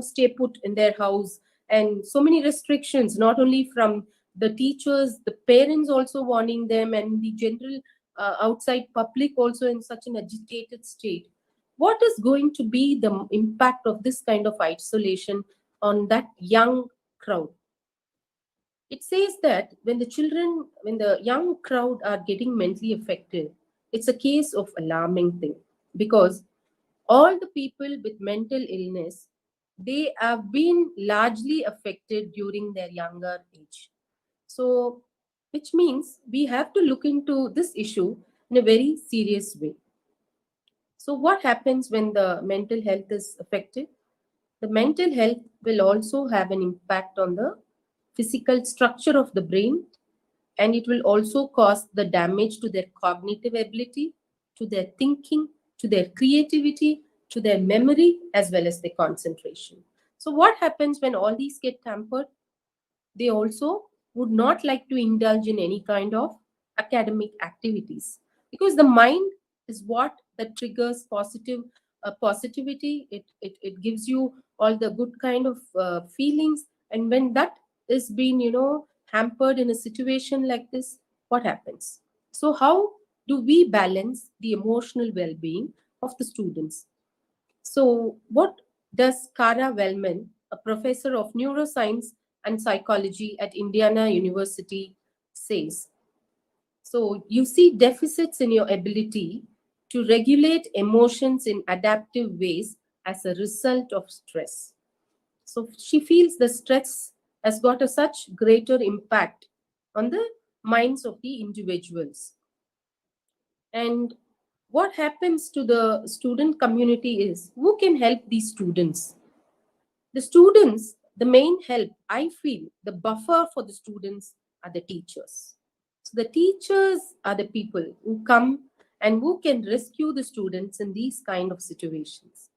stay put in their house, and so many restrictions, not only from the teachers, the parents also warning them, and the general outside public also in such an agitated state. What is going to be the impact of this kind of isolation on that young crowd? It says that when the young crowd are getting mentally affected, it's a case of alarming thing, because all the people with mental illness, they have been largely affected during their younger age. So, which means we have to look into this issue in a very serious way. So, what happens when the mental health is affected? The mental health will also have an impact on the physical structure of the brain, and it will also cause the damage to their cognitive ability, to their thinking, to their creativity, to their memory, as well as their concentration. So, what happens when all these get tampered? They also would not like to indulge in any kind of academic activities, because the mind is what that triggers positivity. It gives you all the good kind of feelings, and when that is being hampered in a situation like this, what happens? So how do we balance the emotional well-being of the students? So what Thus, Kara Wellman, a professor of neuroscience and psychology at Indiana University, says, so you see deficits in your ability to regulate emotions in adaptive ways as a result of stress. So she feels the stress has got a such greater impact on the minds of the individuals. And what happens to the student community is who can help these students? The students, the main help, I feel, the buffer for the students are the teachers. So the teachers are the people who come and who can rescue the students in these kind of situations.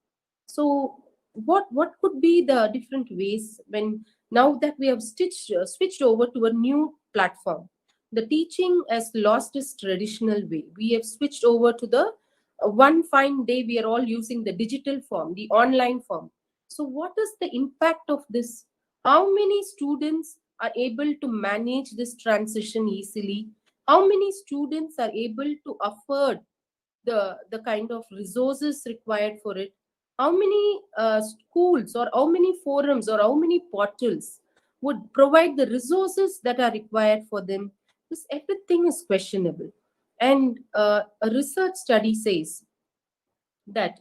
So what could be the different ways when now that we have switched over to a new platform? The teaching has lost its traditional way. We have switched over to the one fine day we are all using the digital form, the online form. So what is the impact of this? How many students are able to manage this transition easily? How many students are able to afford the kind of resources required for it? How many schools or how many forums or how many portals would provide the resources that are required for them? This everything is questionable. And a research study says that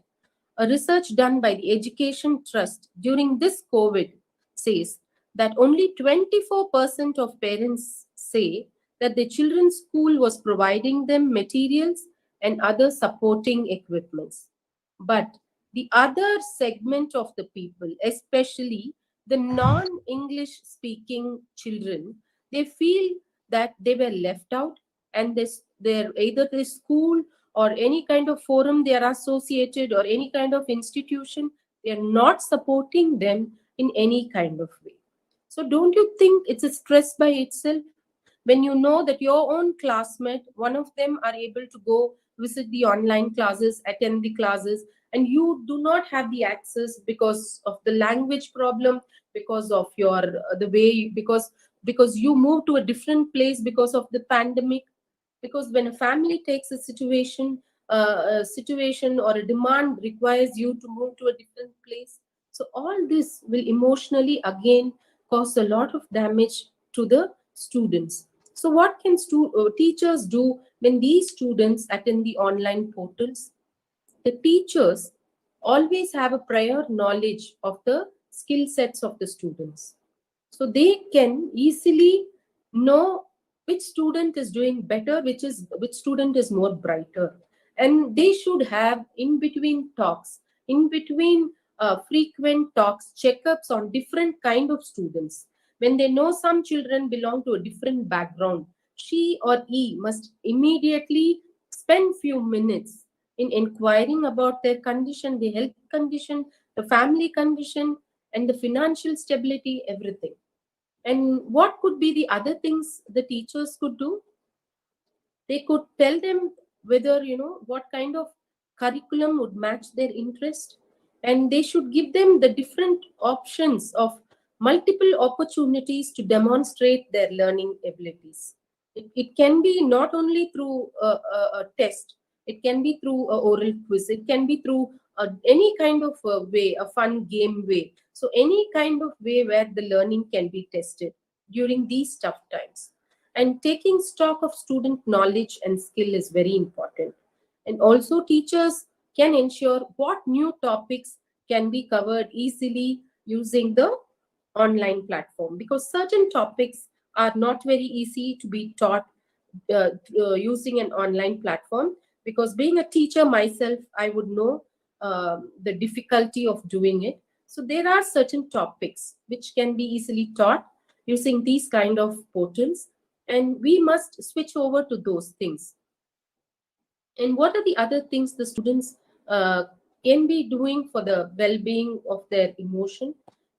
a research done by the Education Trust during this COVID says that only 24% of parents say that their children's school was providing them materials and other supporting equipments. But the other segment of the people, especially the non-English speaking children, they feel that they were left out, and their either the school or any kind of forum they are associated or any kind of institution, they are not supporting them in any kind of way. So don't you think it's a stress by itself when you know that your own classmate, one of them, are able to go visit the online classes, attend the classes, and you do not have the access because of the language problem, because of your the way, because you move to a different place because of the pandemic. Because when a family takes a situation or a demand requires you to move to a different place, so all this will emotionally again cause a lot of damage to the students. So what can teachers do when these students attend the online portals? The teachers always have a prior knowledge of the skill sets of the students, so they can easily know which student is doing better, which student is more brighter. And they should have in between talks, in between frequent talks, checkups on different kind of students. When they know some children belong to a different background, she or he must immediately spend few minutes in inquiring about their condition, the health condition, the family condition, and the financial stability, everything. And what could be the other things the teachers could do? They could tell them whether, what kind of curriculum would match their interest. And they should give them the different options of multiple opportunities to demonstrate their learning abilities. It can be not only through a test, it can be through a oral quiz, it can be through any kind of way, a fun game way. So any kind of way where the learning can be tested during these tough times. And taking stock of student knowledge and skill is very important. And also teachers can ensure what new topics can be covered easily using the online platform, because certain topics are not very easy to be taught using an online platform. Because being a teacher myself, I would know the difficulty of doing it. So there are certain topics which can be easily taught using these kind of portals, and we must switch over to those things. And what are the other things the students uh, can be doing for the well-being of their emotion?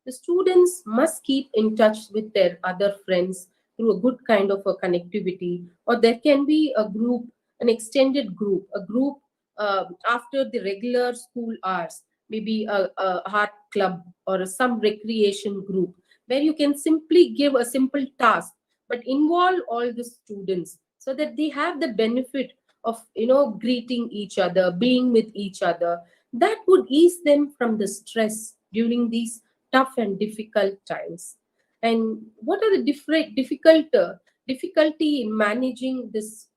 The students must keep in touch with their other friends through a good kind of a connectivity, or there can be a group, an extended group, a group after the regular school hours, maybe a art club or some recreation group, where you can simply give a simple task but involve all the students so that they have the benefit of greeting each other, being with each other. That would ease them from the stress during these tough and difficult times. And what are the difficulty in managing this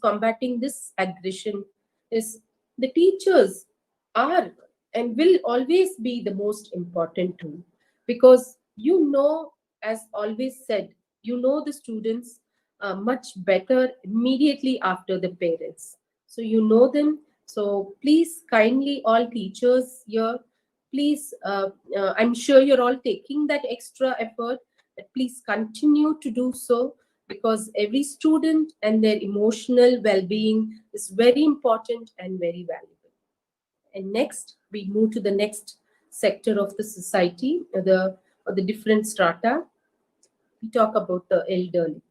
combating this aggression is the teachers are and will always be the most important tool, because as always said, the students much better immediately after the parents. So you know them. So please, kindly, all teachers here, please, I'm sure you're all taking that extra effort, but please continue to do so, because every student and their emotional well-being is very important and very valuable. And next, we move to the next sector of the society, or the different strata. We talk about the elderly.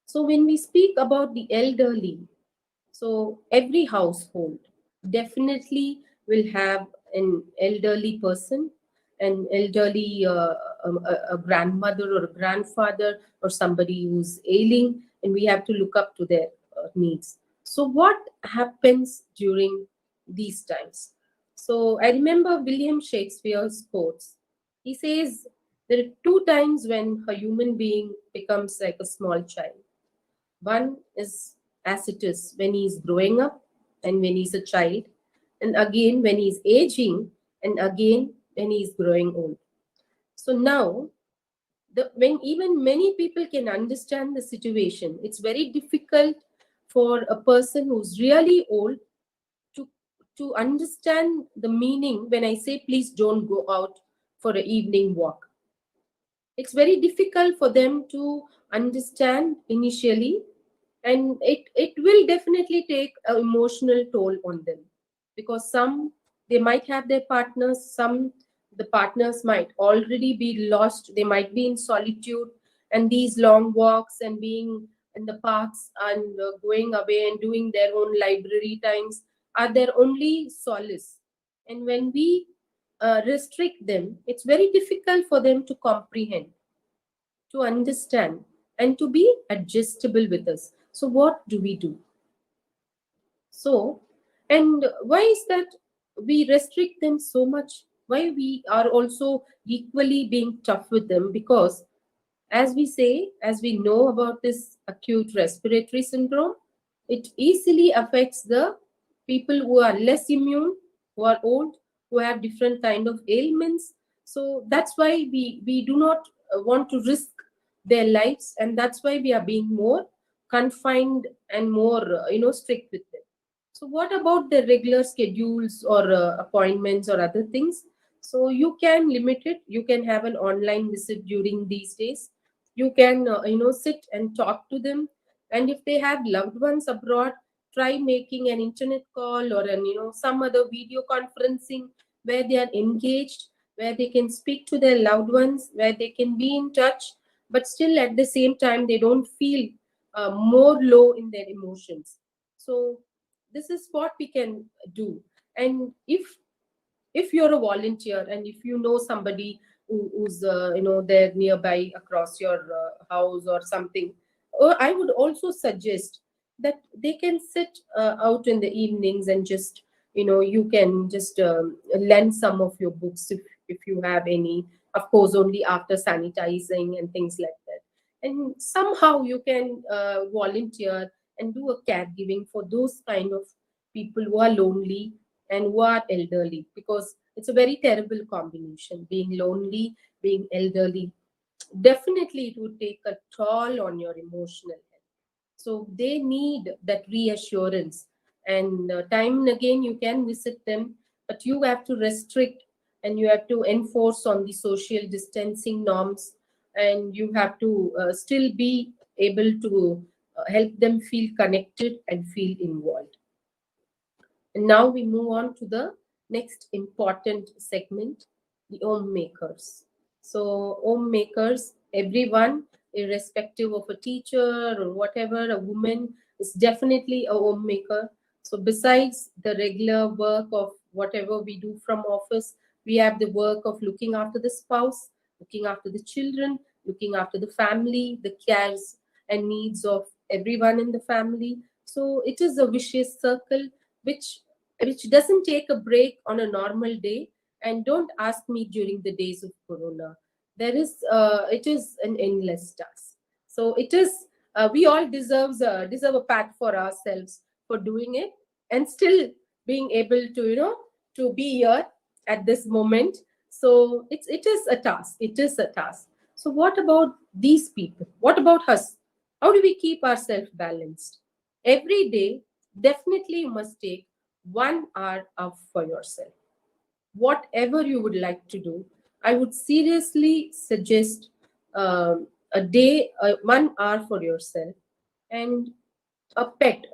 So when we speak about the elderly, so every household definitely will have an elderly person, an elderly a grandmother or a grandfather or somebody who's ailing, and we have to look up to their needs. So what happens during these times? So I remember William Shakespeare's quotes. He says there are two times when a human being becomes like a small child. One is as it is when he's growing up and when he's a child, and again when he's aging, and again when he's growing old. So now, when even many people can understand the situation, it's very difficult for a person who's really old to to understand the meaning when I say please don't go out for an evening walk. It's very difficult for them to understand initially, and it will definitely take an emotional toll on them, because some, they might have their partners, some, the partners might already be lost, they might be in solitude, and these long walks and being in the parks and going away and doing their own library times are their only solace. And when we restrict them, it's very difficult for them to comprehend, to understand, and to be adjustable with us. So, what do we do? So, and why is that we restrict them so much? Why we are also equally being tough with them? Because, as we say, as we know about this acute respiratory syndrome, it easily affects the people who are less immune, who are old, who have different kind of ailments. So that's why we do not want to risk their lives, and that's why we are being more confined and more strict with them. So what about the regular schedules or appointments or other things? So you can limit it. You can have an online visit during these days. You can sit and talk to them, and if they have loved ones abroad, try making an internet call or an some other video conferencing where they are engaged, where they can speak to their loved ones, where they can be in touch, but still at the same time they don't feel more low in their emotions. So this is what we can do. And if you're a volunteer and if you know somebody who's there nearby across your house or something, I would also suggest that they can sit out in the evenings and just you can just lend some of your books if you have any, of course only after sanitizing and things like that. And somehow you can volunteer and do a caregiving for those kind of people who are lonely and who are elderly, because it's a very terrible combination, being lonely, being elderly. Definitely it would take a toll on your emotional health. So they need that reassurance, and time and again you can visit them, but you have to restrict and you have to enforce on the social distancing norms, and you have to still be able to help them feel connected and feel involved. And now we move on to the next important segment, the homemakers. So, homemakers, everyone, irrespective of a teacher or whatever, a woman is definitely a homemaker. So, besides the regular work of whatever we do from office, we have the work of looking after the spouse, looking after the children, looking after the family, the cares and needs of everyone in the family. So, it is a vicious circle which doesn't take a break on a normal day, And don't ask me during the days of Corona. It is an endless task. So it is, we all deserve a pat for ourselves for doing it and still being able to, to be here at this moment. So it is a task. It is a task. So what about these people? What about us? How do we keep ourselves balanced? Every day, definitely you must take 1 hour off for yourself. Whatever you would like to do, I would seriously suggest a day, 1 hour for yourself. And a pet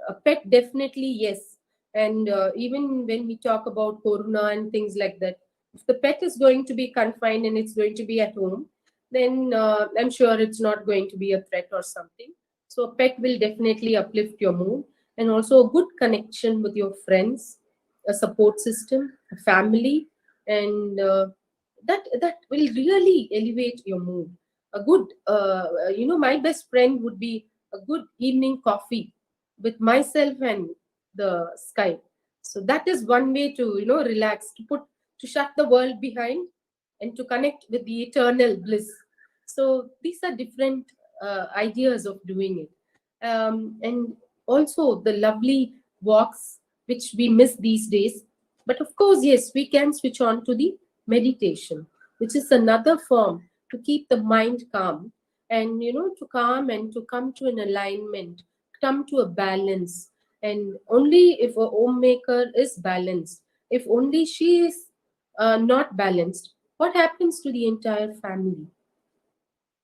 definitely, yes. And even when we talk about corona and things like that, if the pet is going to be confined and it's going to be at home, then I'm sure it's not going to be a threat or something. So a pet will definitely uplift your mood, and also a good connection with your friends, a support system, a family, and that will really elevate your mood. A good my best friend would be a good evening coffee with myself and the sky. So that is one way to, relax, to shut the world behind and to connect with the eternal bliss. So these are different ideas of doing it. And also the lovely walks which we miss these days. But of course, yes, we can switch on to the meditation, which is another form to keep the mind calm, and to calm and to come to an alignment, come to a balance. And only if a homemaker is balanced, if only she is not balanced, what happens to the entire family?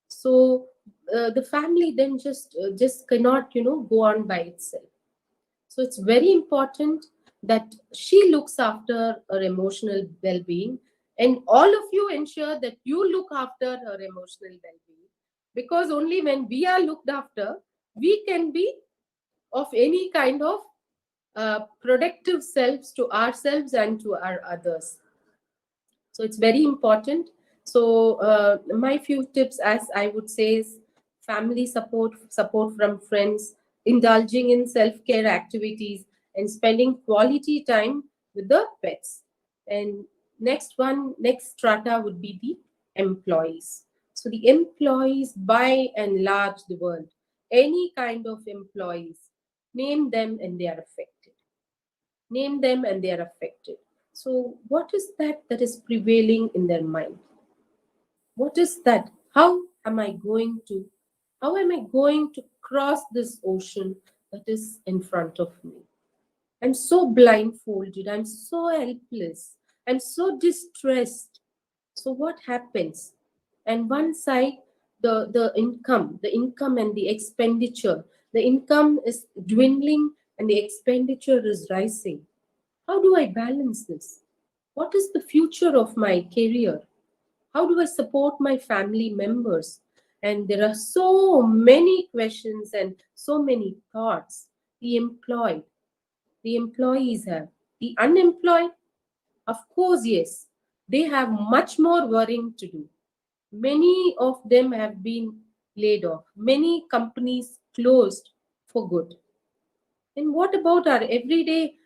So the family then just cannot go on by itself. So it's very important that she looks after her emotional well-being, and all of you ensure that you look after her emotional well-being, because only when we are looked after, we can be of any kind of productive selves to ourselves and to our others. So it's very important. So my few tips, as I would say, is family support from friends, indulging in self-care activities, and spending quality time with the pets. And next strata would be the employees. So the employees, by and large, the world, any kind of employees, name them and they are affected. Name them and they are affected. So what is that is prevailing in their mind? What is that? How am I going to cross this ocean that is in front of me? I'm so blindfolded, I'm so helpless, I'm so distressed. So what happens? And one side, the income and the expenditure, the income is dwindling and the expenditure is rising. How do I balance this? What is the future of my career? How do I support my family members? And there are so many questions and so many thoughts. The employees have. The unemployed, of course, yes, they have much more worrying to do. Many of them have been laid off. Many companies closed for good. And what about our everyday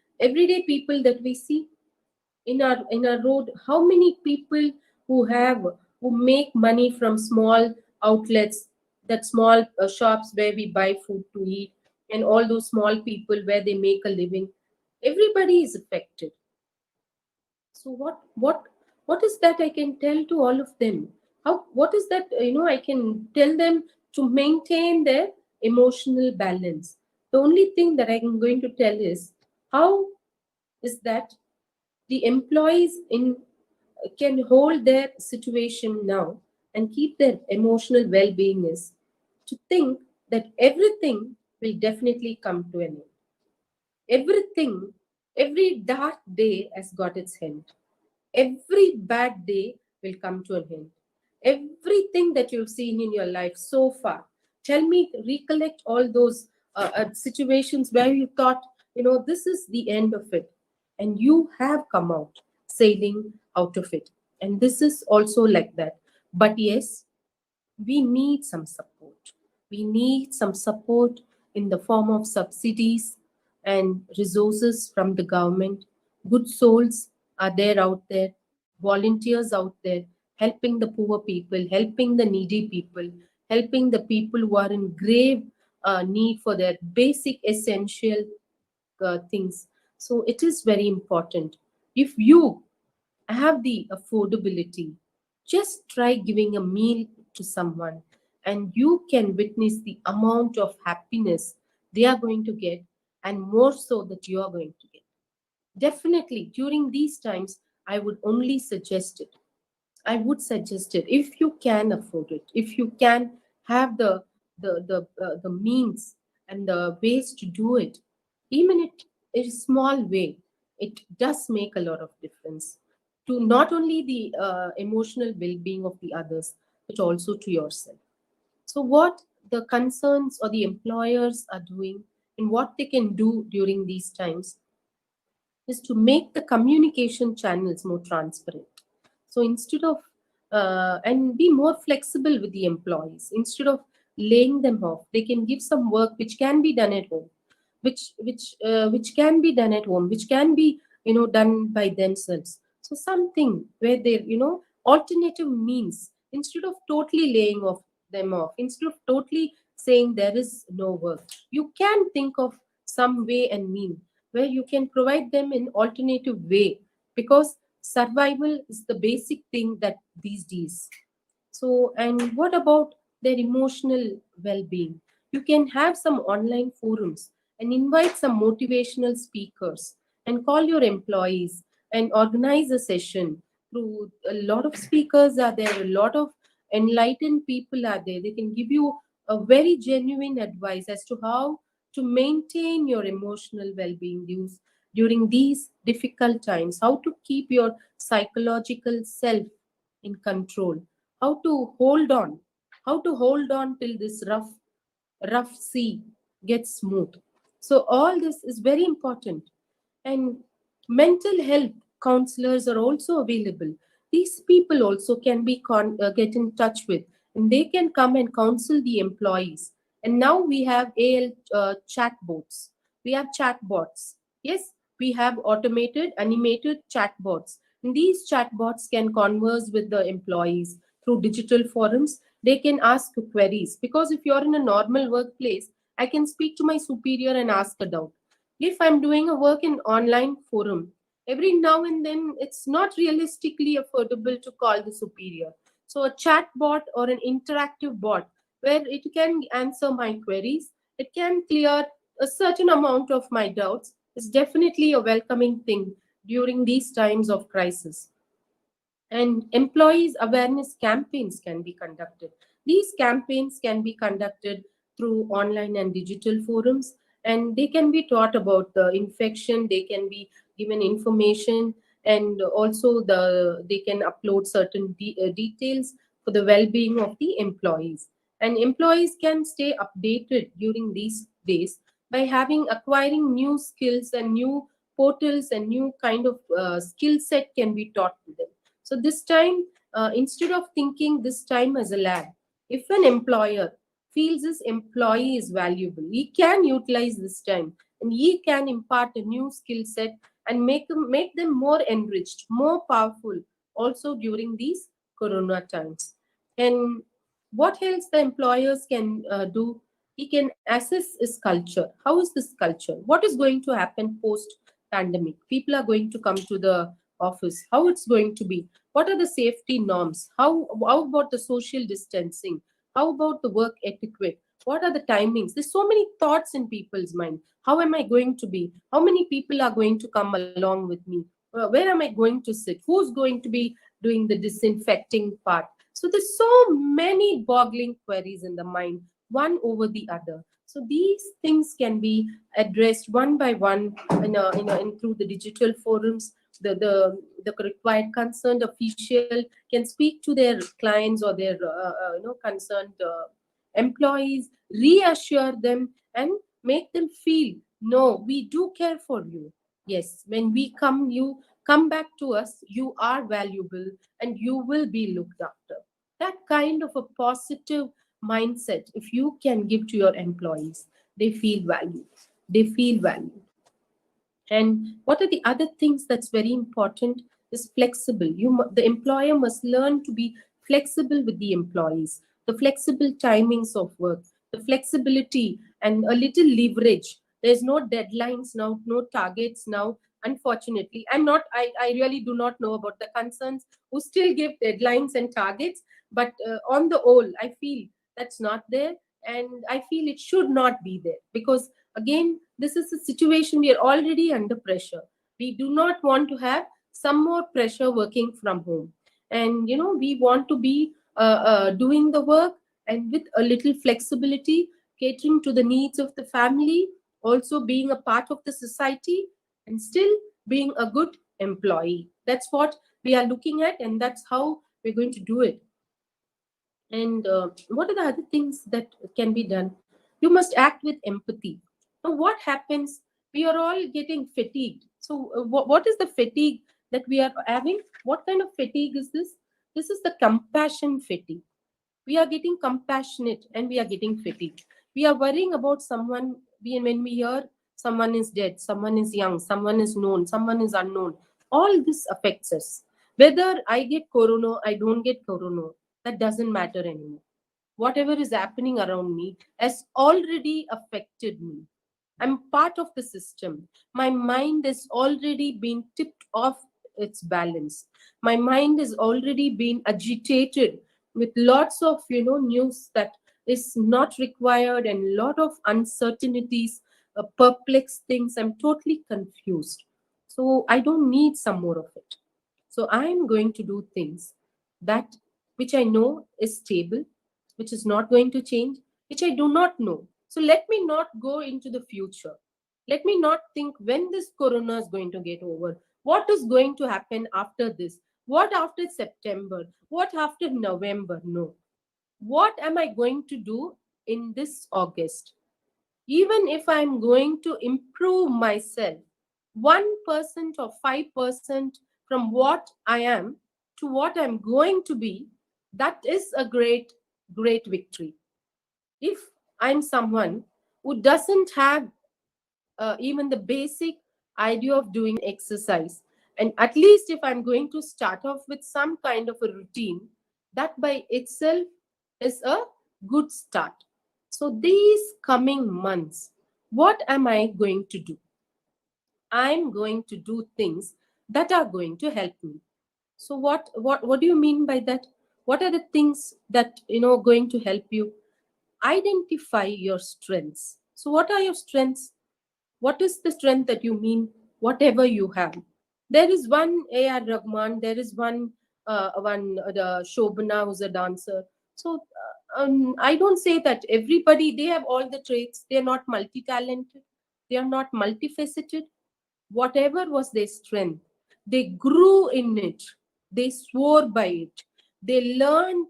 people that we see in our road? How many people who make money from small outlets, that small shops where we buy food to eat, and all those small people where they make a living? Everybody is affected. So what is that I can tell to all of them? How What is that I can tell them to maintain their emotional balance? The only thing that I'm going to tell is, how is that the employees in can hold their situation now and keep their emotional well-being is to think that everything will definitely come to an end. Everything, every dark day has got its end. Every bad day will come to an end. Everything that you've seen in your life so far, tell me, recollect all those situations where you thought, this is the end of it, and you have come out sailing out of it. And this is also like that. But yes, we need some support. We need some support in the form of subsidies and resources from the government. Good souls are there out there. volunteers out there helping the poor people, helping the needy people, helping the people who are in grave need for their basic essential things. So it is very important. If you have the affordability, just try giving a meal to someone, and you can witness the amount of happiness they are going to get, and more so that you are going to get. Definitely, during these times, I would only suggest it. I would suggest it if you can afford it, if you can have the means and the ways to do it, even it in a small way, it does make a lot of difference to not only the emotional well-being of the others, but also to yourself. So, what the concerns or the employers are doing and what they can do during these times is to make the communication channels more transparent. So instead of and be more flexible with the employees. Instead of laying them off, they can give some work which can be done at home, which can be done at home, which can be done by themselves. So something where they alternative means, instead of totally laying off them off, instead of totally saying there is no work, you can think of some way and mean where you can provide them an alternative way, because survival is the basic thing that these days. So, and what about their emotional well being? You can have some online forums and invite some motivational speakers and call your employees and organize a session. Through a lot of speakers are there, a lot of enlightened people are there. They can give you a very genuine advice as to how to maintain your emotional well being during these difficult times, how to keep your psychological self in control, how to hold on, how to hold on till this rough sea gets smooth. So all this is very important. And mental health counselors are also available. These people also can be get in touch with, and they can come and counsel the employees. And now we have AL chatbots. We have chatbots. Yes, we have automated, animated chatbots. And these chatbots can converse with the employees through digital forums. They can ask queries, because if you're in a normal workplace, I can speak to my superior and ask a doubt. If I'm doing a work in online forum, every now and then it's not realistically affordable to call the superior. So a chat bot or an interactive bot where it can answer my queries, it can clear a certain amount of my doubts, is definitely a welcoming thing during these times of crisis. And employees awareness campaigns can be conducted. These campaigns can be conducted through online and digital forums, and they can be taught about the infection, they can be given information, and also they can upload certain details for the well-being of the employees. And employees can stay updated during these days by having acquiring new skills, and new portals and new kind of skill set can be taught to them. So this time, instead of thinking this time as a lab, if an employer feels his employee is valuable, he can utilize this time, and he can impart a new skill set and make them more enriched, more powerful, also during these corona times. And what else the employers can do? He can assess his culture. How is this culture? What is going to happen post pandemic? People are going to come to the office. How it's going to be? What are the safety norms? How about the social distancing? How about the work etiquette? What are the timings? There's so many thoughts in people's mind. How am I going to be? How many people are going to come along with me? Where am I going to sit? Who's going to be doing the disinfecting part? So there's so many boggling queries in the mind, one over the other. So these things can be addressed one by one in through the digital forums. The required concerned official can speak to their clients or their concerned employees, reassure them, and make them feel, no, we do care for you. Yes, when we come, you come back to us, you are valuable and you will be looked after. That kind of a positive mindset, if you can give to your employees, they feel valued. They feel valued. And what are the other things that's very important? is flexible. The employer must learn to be flexible with the employees, the flexible timings of work, the flexibility and a little leverage. There's no deadlines now, no targets now. Unfortunately, I really do not know about the concerns who still give deadlines and targets, but on the whole, I feel that's not there, and I feel it should not be there, because again, this is a situation we are already under pressure. We do not want to have some more pressure working from home, and we want to be doing the work and with a little flexibility, catering to the needs of the family, also being a part of the society, and still being a good employee. That's what we are looking at, and that's how we're going to do it. And what are the other things that can be done? You must act with empathy. Now, what happens? We are all getting fatigued. So, what is the fatigue that we are having? What kind of fatigue is this? This is the compassion fatigue. We are getting compassionate and we are getting fatigued. We are worrying about someone. When we hear someone is dead, someone is young, someone is known, someone is unknown, all this affects us. Whether I get corona, I don't get corona, that doesn't matter anymore. Whatever is happening around me has already affected me. I'm part of the system. My mind has already been tipped off its balance. My mind has already been agitated with lots of news that is not required, and lot of uncertainties, perplexed things. I'm totally confused. So I don't need some more of it. So I am going to do things that which I know is stable, which is not going to change, which I do not know. So let me not go into the future. Let me not think when this corona is going to get over. What is going to happen after this? What after September? What after November? No. What am I going to do in this August? Even if I'm going to improve myself 1% or 5% from what I am to what I'm going to be, that is a great, great victory. If I'm someone who doesn't have even the basic idea of doing exercise, and at least if I'm going to start off with some kind of a routine, that by itself is a good start. So these coming months, what am I going to do? I'm going to do things that are going to help me. So what do you mean by that? What are the things that going to help you? Identify your strengths. So what are your strengths? What is the strength that you mean? Whatever you have. There is one A.R. Rahman. There is one the Shobana who's a dancer. So I don't say that everybody they have all the traits. They are not multi-talented. They are not multifaceted. Whatever was their strength, they grew in it. They swore by it. They learned.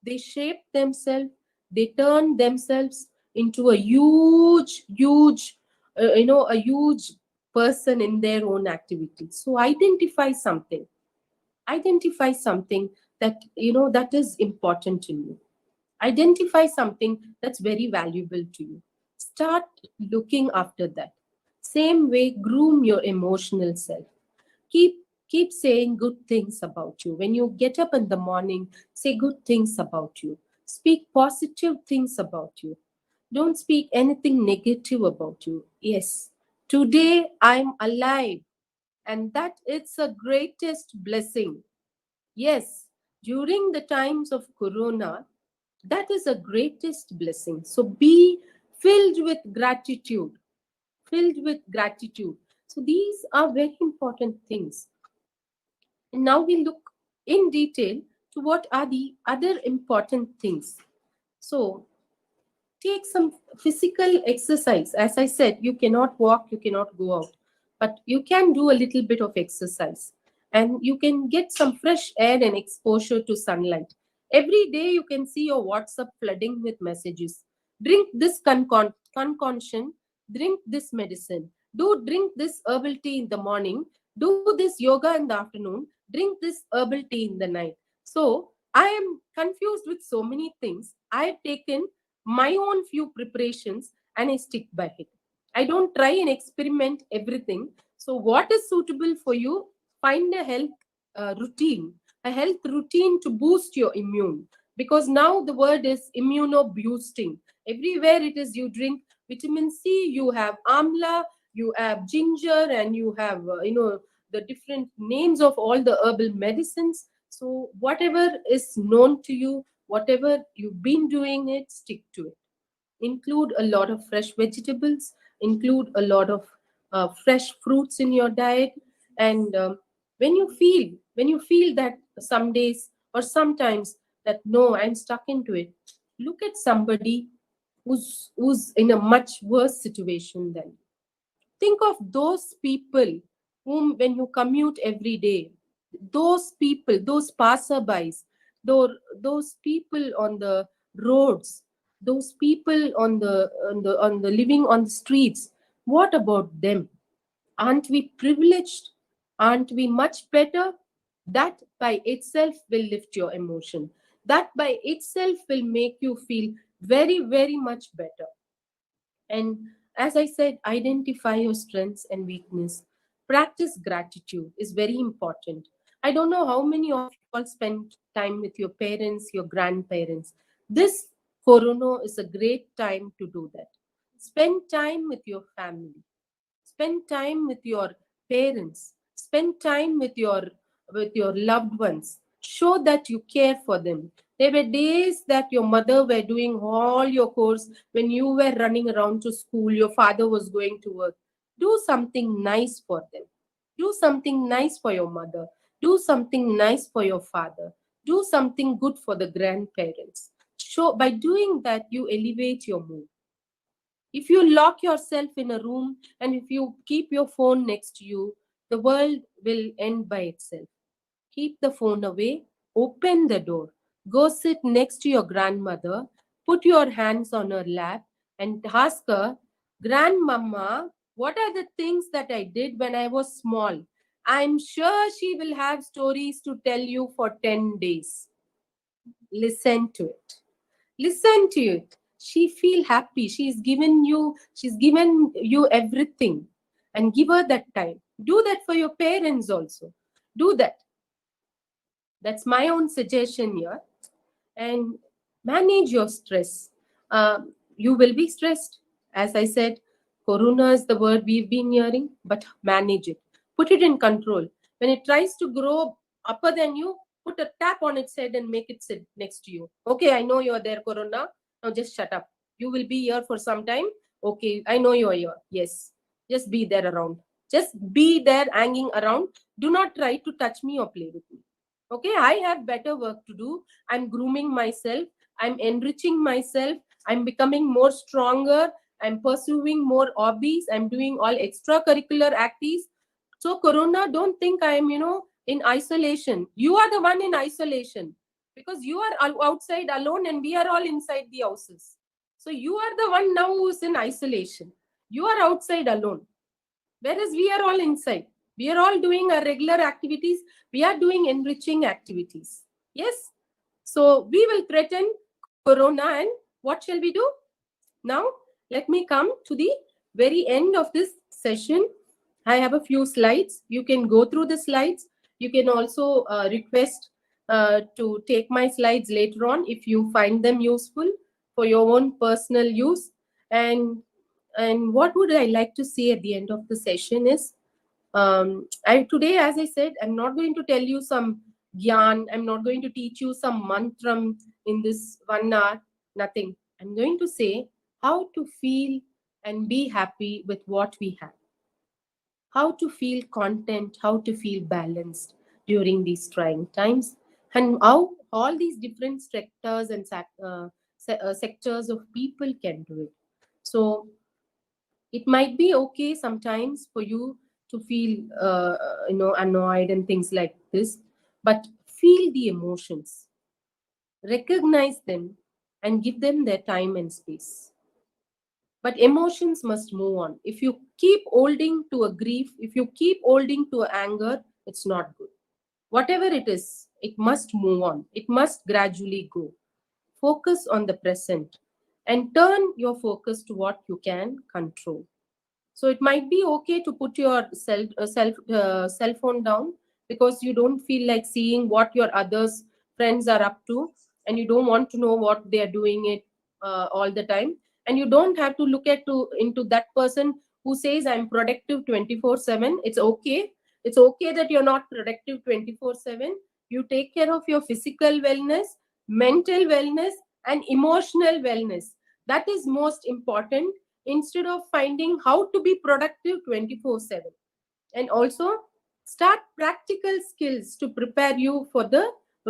They shaped themselves. They turned themselves into a a huge person in their own activity. So identify something that that is important to you. Identify something that's very valuable to you. Start looking after that. Same way, groom your emotional self. Keep saying good things about you. When you get up in the morning, say good things about you. Speak positive things about you. Don't speak anything negative about you. Yes, today I'm alive, and that it's a greatest blessing. Yes, during the times of corona, that is a greatest blessing. So be filled with gratitude. Filled with gratitude. So these are very important things. And now we look in detail to what are the other important things. So take some physical exercise. As I said, you cannot walk, you cannot go out, but you can do a little bit of exercise, and you can get some fresh air and exposure to sunlight. Every day you can see your WhatsApp flooding with messages. Drink this concoction, drink this medicine, do drink this herbal tea in the morning, do this yoga in the afternoon, drink this herbal tea in the night. So I am confused with so many things. I have taken my own few preparations and I stick by it. I don't try and experiment everything. So what is suitable for you, find a health routine to boost your immune. Because now the word is immuno-boosting. Everywhere it is, you drink vitamin C, you have amla, you have ginger, and you have, the different names of all the herbal medicines. So whatever is known to you, whatever you've been doing it, stick to it. Include a lot of fresh vegetables, include a lot of fresh fruits in your diet. And when you feel that some days or sometimes that no, I'm stuck into it, look at somebody who's in a much worse situation than you. Think of those people whom, when you commute every day, those people, those passerbys, those people on the roads, those people on the living on the streets. What about them? Aren't we privileged? Aren't we much better? That by itself will lift your emotion. That by itself will make you feel very, very much better. And as I said, identify your strengths and weakness. Practice gratitude is very important. I don't know how many of you all spend time with your parents, your grandparents. This Corona is a great time to do that. Spend time with your family. Spend time with your parents. Spend time with your loved ones. Show that you care for them. There were days that your mother were doing all your chores when you were running around to school, your father was going to work. Do something nice for them. Do something nice for your mother. Do something nice for your father. Do something good for the grandparents. Show, by doing that, you elevate your mood. If you lock yourself in a room and if you keep your phone next to you, the world will end by itself. Keep the phone away, open the door, go sit next to your grandmother, put your hands on her lap, and ask her, Grandmama, what are the things that I did when I was small? I'm sure she will have stories to tell you for 10 days. Listen to it. Listen to it. She feel happy. She's given you everything. And give her that time. Do that for your parents also. Do that. That's my own suggestion here. And manage your stress. You will be stressed. As I said, Corona is the word we've been hearing, but manage it. Put it in control. When it tries to grow upper than you, put a tap on its head and make it sit next to you. Okay, I know you're there, Corona. Now just shut up. You will be here for some time. Okay, I know you're here. Yes. Just be there around. Just be there hanging around. Do not try to touch me or play with me. Okay, I have better work to do. I'm grooming myself. I'm enriching myself. I'm becoming more stronger. I'm pursuing more hobbies. I'm doing all extracurricular activities. So, Corona, don't think I'm, in isolation. You are the one in isolation because you are outside alone and we are all inside the houses. So, you are the one now who's in isolation. You are outside alone. Whereas we are all inside. We are all doing our regular activities. We are doing enriching activities. Yes? So we will threaten Corona, and what shall we do? Now, let me come to the very end of this session. I have a few slides. You can go through the slides. You can also request to take my slides later on if you find them useful for your own personal use. And what would I like to say at the end of the session is, today, as I said, I'm not going to tell you some gyan. I'm not going to teach you some mantram in this 1 hour. Nothing. I'm going to say how to feel and be happy with what we have. How to feel content, how to feel balanced during these trying times, and how all these different sectors and sectors of people can do it. So it might be okay sometimes for you to feel annoyed and things like this, but feel the emotions, recognize them, and give them their time and space. But emotions must move on. If you keep holding to a grief, if you keep holding to anger, it's not good. Whatever it is, it must move on. It must gradually go. Focus on the present and turn your focus to what you can control. So it might be okay to put your cell phone down because you don't feel like seeing what your others friends are up to, and you don't want to know what they are doing it all the time. And you don't have to look into that person who says I'm productive 24/7. It's okay. It's okay that you're not productive 24/7. You take care of your physical wellness, mental wellness, and emotional wellness. That is most important, instead of finding how to be productive 24/7. And also start practical skills to prepare you for the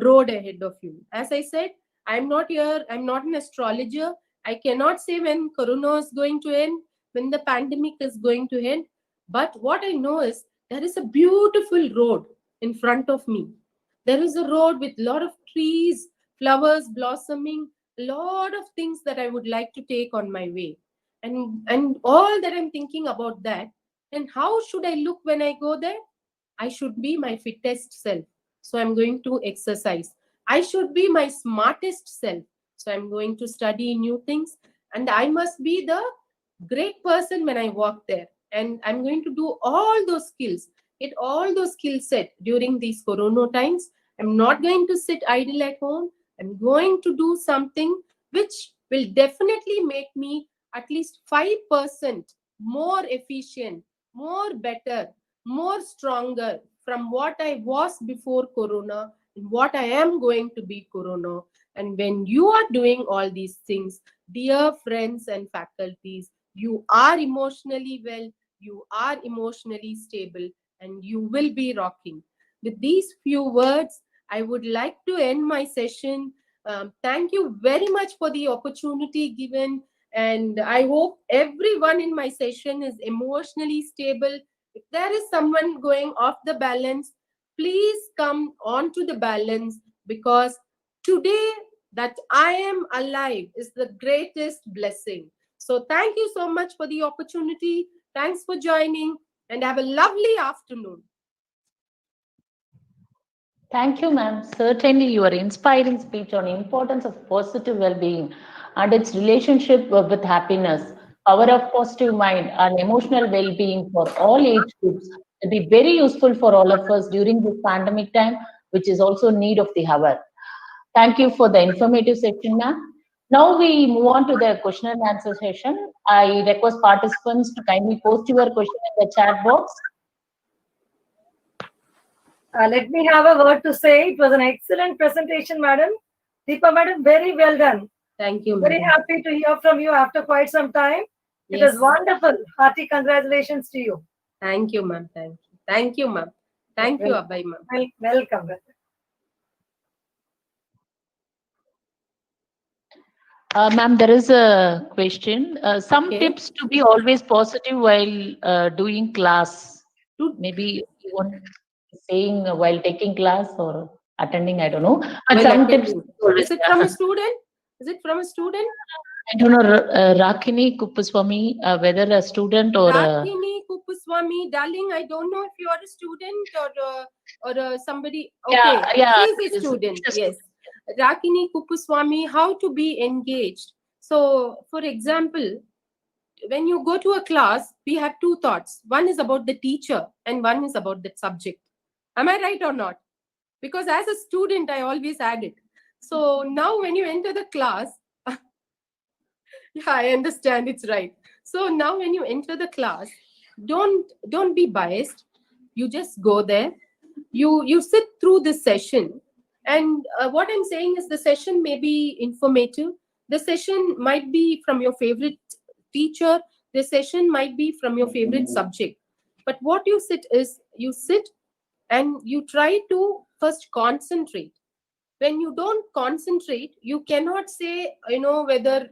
road ahead of you. As I said, I'm not an astrologer. I cannot say when corona is going to end, when the pandemic is going to end. But what I know is there is a beautiful road in front of me. There is a road with a lot of trees, flowers blossoming, a lot of things that I would like to take on my way. And all that I'm thinking about that. And how should I look when I go there? I should be my fittest self. So I'm going to exercise. I should be my smartest self. So I'm going to study new things. And I must be the great person when I walk there. And I'm going to do all those skills, get all those skill set during these corona times. I'm not going to sit idle at home. I'm going to do something which will definitely make me at least 5% more efficient, more better, more stronger from what I was before corona and what I am going to be corona. And when you are doing all these things, dear friends and faculties, you are emotionally well, you are emotionally stable, and you will be rocking. With these few words, I would like to end my session. Thank you very much for the opportunity given, and I hope everyone in my session is emotionally stable. If there is someone going off the balance, please come on to the balance, because today that I am alive is the greatest blessing. So thank you so much for the opportunity. Thanks for joining, and have a lovely afternoon. Thank you, ma'am. Certainly, your inspiring speech on importance of positive well-being and its relationship with happiness, power of positive mind, and emotional well-being for all age groups will be very useful for all of us during this pandemic time, which is also need of the hour. Thank you for the informative section, ma'am. Now we move on to the question and answer session. I request participants to kindly post your question in the chat box. Let me have a word to say. It was an excellent presentation, madam. Deepa, madam, very well done. Thank you, Very madam. happy to hear from you after quite some time. It Yes. was wonderful. Hearty congratulations to you. Thank you, ma'am. Thank you. Thank you, ma'am. Thank you, Abhay, ma'am. Welcome. Ma'am, there is a question. Some Okay. tips to be always positive while doing class. Maybe you want saying while taking class or attending, I don't know. But Well, some tips. attending. Is it from a student? Is it from a student? I don't know, Rakini Kuppuswamy, whether a student or Rakini Kupuswamy, darling, I don't know if you are a student or somebody. Okay, yeah, she's a student. Yes, Rakini Kupuswamy, how to be engaged. So, for example, when you go to a class, we have two thoughts. One is about the teacher, and one is about the subject. Am I right or not? Because as a student, I always add it. So now, when you enter the class, yeah, I understand, it's right. So now when you enter the class, don't be biased. You just go there. You sit through this session, and what I'm saying is the session may be informative. The session might be from your favorite teacher. The session might be from your favorite subject. But what you sit and you try to first concentrate. When you don't concentrate, you cannot say, whether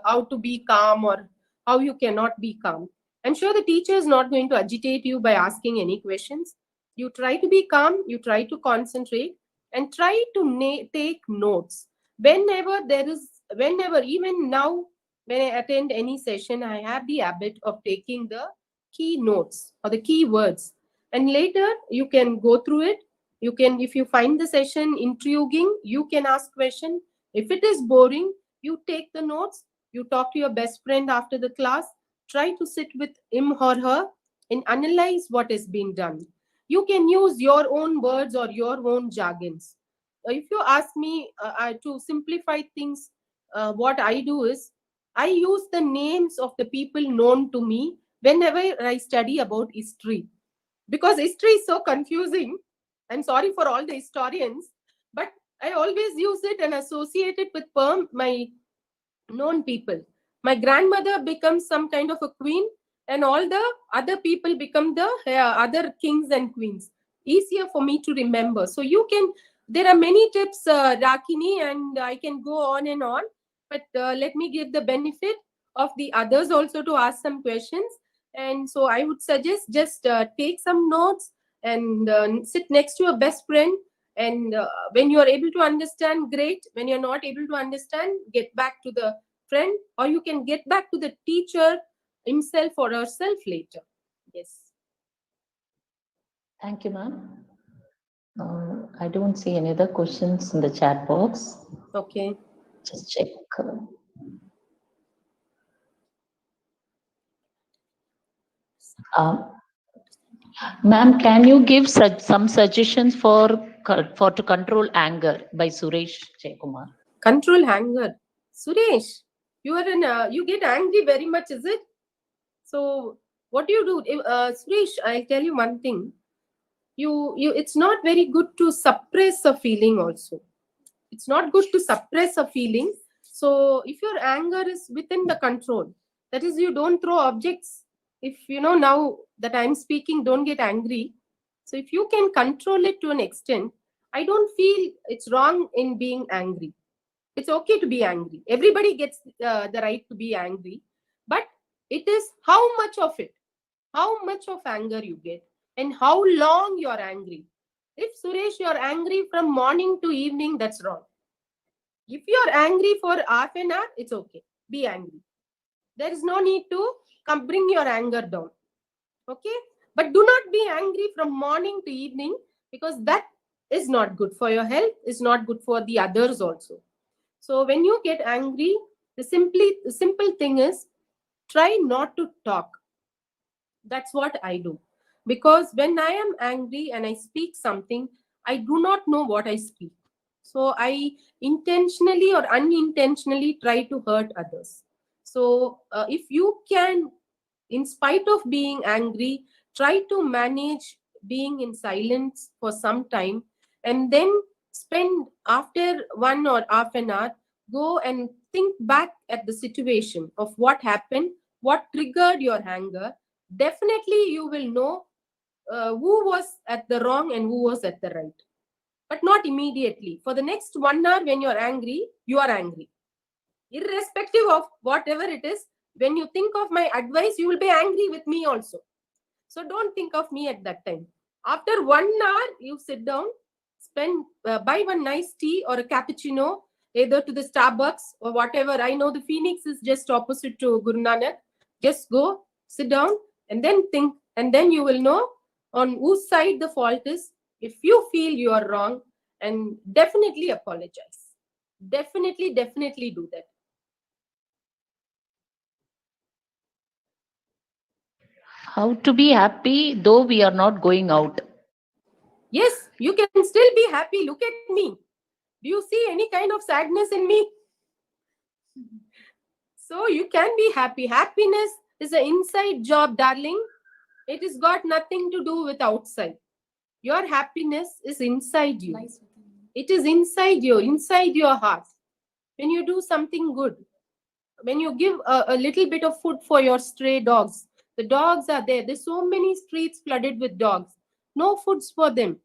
how to be calm or how you cannot be calm. I'm sure the teacher is not going to agitate you by asking any questions. You try to be calm, you try to concentrate, and try to take notes. Whenever, even now, when I attend any session, I have the habit of taking the key notes or the key words, and later you can go through it. You can, if you find the session intriguing, you can ask question. If it is boring, you take the notes. You talk to your best friend after the class. Try to sit with him or her and analyze what is being done. You can use your own words or your own jargons. If you ask me to simplify things, what I do is I use the names of the people known to me whenever I study about history, because history is so confusing. I'm sorry for all the historians, but I always use it and associate it with my known people. My grandmother becomes some kind of a queen, and all the other people become the other kings and queens. Easier for me to remember. So you can, there are many tips, Rakini, and I can go on and on, but let me give the benefit of the others also to ask some questions. And so I would suggest just take some notes and sit next to your best friend. And when you are able to understand, great. When you're not able to understand, get back to the friend, or you can get back to the teacher himself or herself later. Yes. Thank you, ma'am. I don't see any other questions in the chat box. Okay. Just check. Ma'am, can you give some suggestions for to control anger by Suresh Jaykumar? Control anger. Suresh, you are you get angry very much, is it? So what do you do? Suresh, I'll tell you one thing. It's not very good to suppress a feeling also. It's not good to suppress a feeling. So if your anger is within the control, that is, you don't throw objects. If you know, now that I'm speaking, don't get angry. So if you can control it to an extent, I don't feel it's wrong in being angry. It's okay to be angry. Everybody gets the right to be angry, but it is how much of it, how much of anger you get, and how long you're angry. If Suresh, you're angry from morning to evening, that's wrong. If you're angry for half an hour, it's okay. Be angry. There is no need to bring your anger down. Okay? But do not be angry from morning to evening, because that is not good for your health, is not good for the others also. So when you get angry, the simple thing is, try not to talk. That's what I do. Because when I am angry and I speak something, I do not know what I speak. So I intentionally or unintentionally try to hurt others. So if you can, in spite of being angry, try to manage being in silence for some time, and then spend, after 1 or half an hour, go and think back at the situation of what happened, what triggered your anger. Definitely you will know who was at the wrong and who was at the right, but not immediately. For the next 1 hour, when you're angry, you are angry, irrespective of whatever it is. When you think of my advice, you will be angry with me also. So don't think of me at that time. After 1 hour, you sit down, spend, buy one nice tea or a cappuccino, either to the Starbucks or whatever. I know the Phoenix is just opposite to Guru Nanak. Just go, sit down, and then think, and then you will know on whose side the fault is. If you feel you are wrong, and definitely apologize. Definitely do that. How to be happy though we are not going out? Yes, you can still be happy. Look at me. Do you see any kind of sadness in me? So you can be happy. Happiness is an inside job, darling. It has got nothing to do with outside. Your happiness is inside you. It is inside you, inside your heart. When you do something good, when you give a little bit of food for your stray dogs, the dogs are there. There's so many streets flooded with dogs. No foods for them.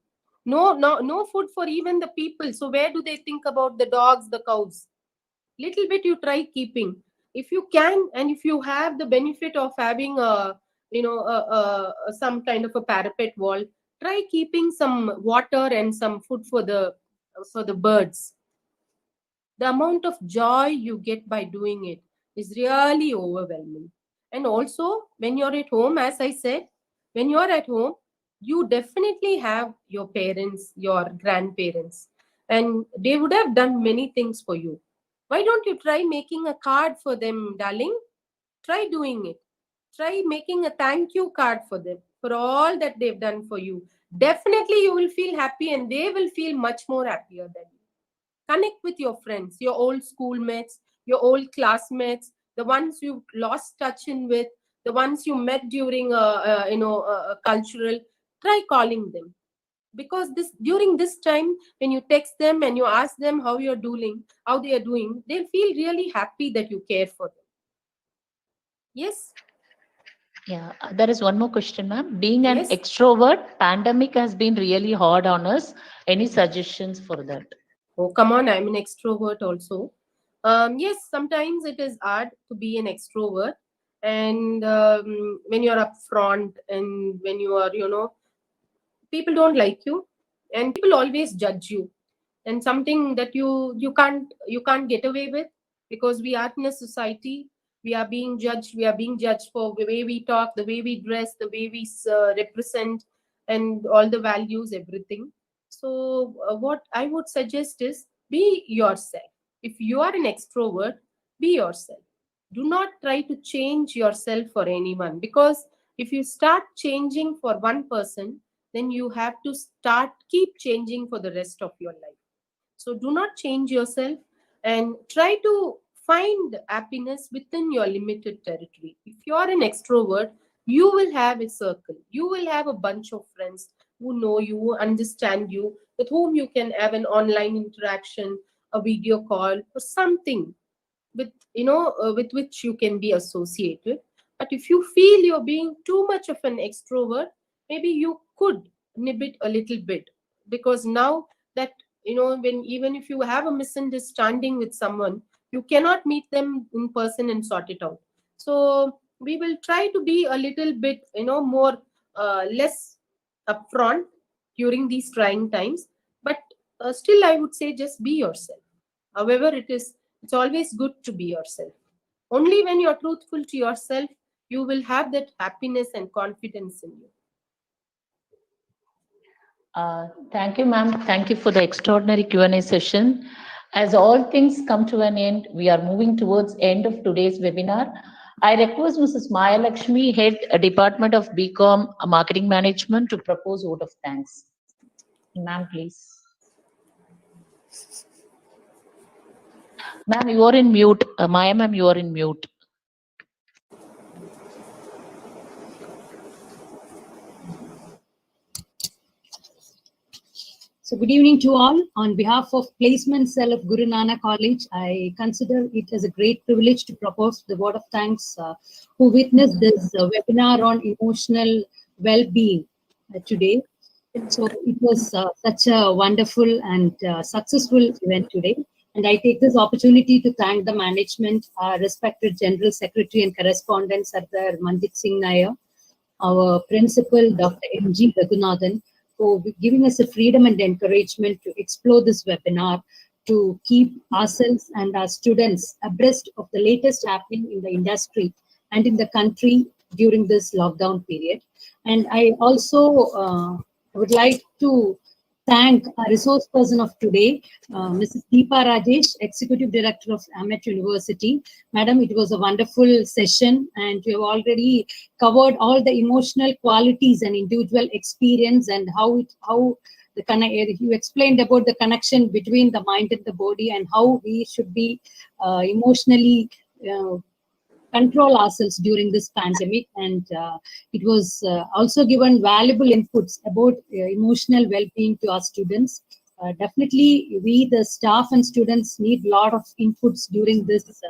No food for even the people. So where do they think about the dogs, the cows? Little bit you try keeping, if you can, and if you have the benefit of having some kind of a parapet wall, try keeping some water and some food for the birds. The amount of joy you get by doing it is really overwhelming. And also, when you're at home, as I said, when you're at home, you definitely have your parents, your grandparents, and they would have done many things for you. Why don't you try making a card for them, darling? Try doing it. Try making a thank you card for them for all that they've done for you. definitely you will feel happy and they will feel much more happier than you. Connect with your friends, your old schoolmates, your old classmates, the ones you lost touch in with, the ones you met during a cultural. Try calling them, because this during this time when you text them and you ask them how they are doing, they'll feel really happy that you care for them. Yes. Yeah, there is one more question, ma'am. Being an Yes. extrovert, pandemic has been really hard on us. Any suggestions for that? Oh, come on, I'm an extrovert also. Yes, sometimes it is hard to be an extrovert. And when you're up front and when you are, people don't like you and people always judge you. And something that you can't get away with, because we are in a society, we are being judged for the way we talk, the way we dress, the way we represent, and all the values, everything. So what I would suggest is, be yourself. If you are an extrovert, be yourself. Do not try to change yourself for anyone, because if you start changing for one person, then you have to keep changing for the rest of your life. So do not change yourself, and try to find happiness within your limited territory. If you are an extrovert, you will have a circle, you will have a bunch of friends who know you, who understand you, with whom you can have an online interaction, a video call, or something with which you can be associated. But if you feel you're being too much of an extrovert, maybe you could nib it a little bit, because now that when even if you have a misunderstanding with someone, you cannot meet them in person and sort it out. So we will try to be a little bit more less upfront during these trying times. But still, I would say, just be yourself. However it is, it's always good to be yourself. Only when you're truthful to yourself, you will have that happiness and confidence in you. Thank you, ma'am. Thank you for the extraordinary Q&A session. As all things come to an end, we are moving towards end of today's webinar. I request Mrs. Maya Lakshmi, Head Department of BCom Marketing Management, to propose vote of thanks. Ma'am, please. Ma'am, you are in mute. Maya, ma'am, you are in mute. So good evening to all. On behalf of Placement Cell of Guru Nanak College, I consider it as a great privilege to propose the word of thanks who witnessed this webinar on emotional well-being today. So it was such a wonderful and successful event today. And I take this opportunity to thank the management, our respected General Secretary and Correspondent Sardar Manjit Singh Nair, our principal, Dr. M.G. Raghunathan, for giving us the freedom and encouragement to explore this webinar, to keep ourselves and our students abreast of the latest happening in the industry and in the country during this lockdown period. And I also would like to thank our resource person of today, Mrs. Deepa Rajesh, Executive Director of Amet University. Madam, it was a wonderful session, and you have already covered all the emotional qualities and individual experience, and how you explained about the connection between the mind and the body, and how we should be emotionally control ourselves during this pandemic. And it was also given valuable inputs about emotional well-being to our students. Definitely, we, the staff and students, need a lot of inputs during this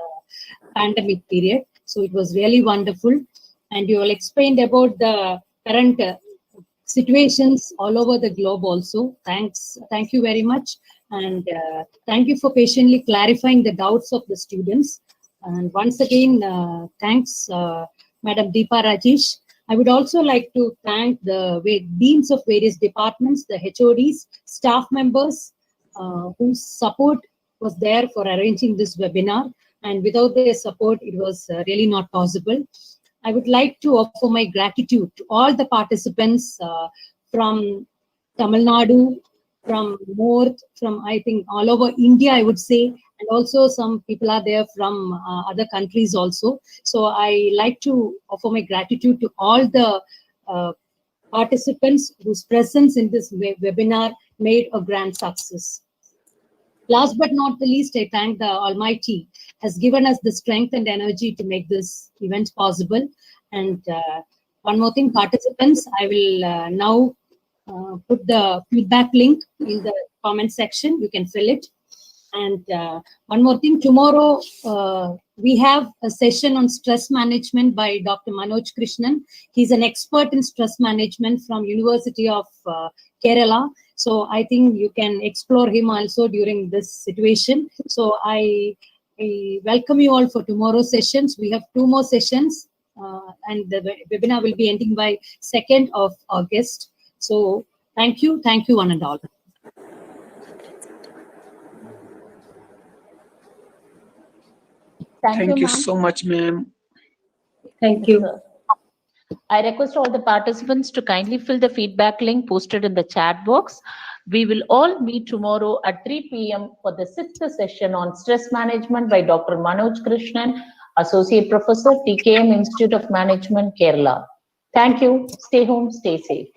pandemic period. So it was really wonderful. And you all explained about the current situations all over the globe also. Thank you very much. And thank you for patiently clarifying the doubts of the students. And once again, thanks, Madam Deepa Rajesh. I would also like to thank the deans of various departments, the HODs, staff members whose support was there for arranging this webinar. And without their support, it was really not possible. I would like to offer my gratitude to all the participants from Tamil Nadu, from North, from I think all over India, I would say, and also some people are there from other countries also. So I like to offer my gratitude to all the participants whose presence in this webinar made a grand success. Last but not the least, I thank the Almighty has given us the strength and energy to make this event possible. And one more thing, participants, I will now put the feedback link in the comment section. You can fill it. And one more thing, tomorrow we have a session on stress management by Dr. Manoj Krishnan. He's an expert in stress management from University of Kerala. So I think you can explore him also during this situation. So I welcome you all for tomorrow's sessions. We have 2 more sessions and the webinar will be ending by 2nd of August. So thank you one and all. Thank you, you ma'am. so much, ma'am. Thank you. Sir. I request all the participants to kindly fill the feedback link posted in the chat box. We will all meet tomorrow at 3 p.m. for the 6th session on stress management by Dr. Manoj Krishnan, Associate Professor, TKM Institute of Management, Kerala. Thank you. Stay home, stay safe.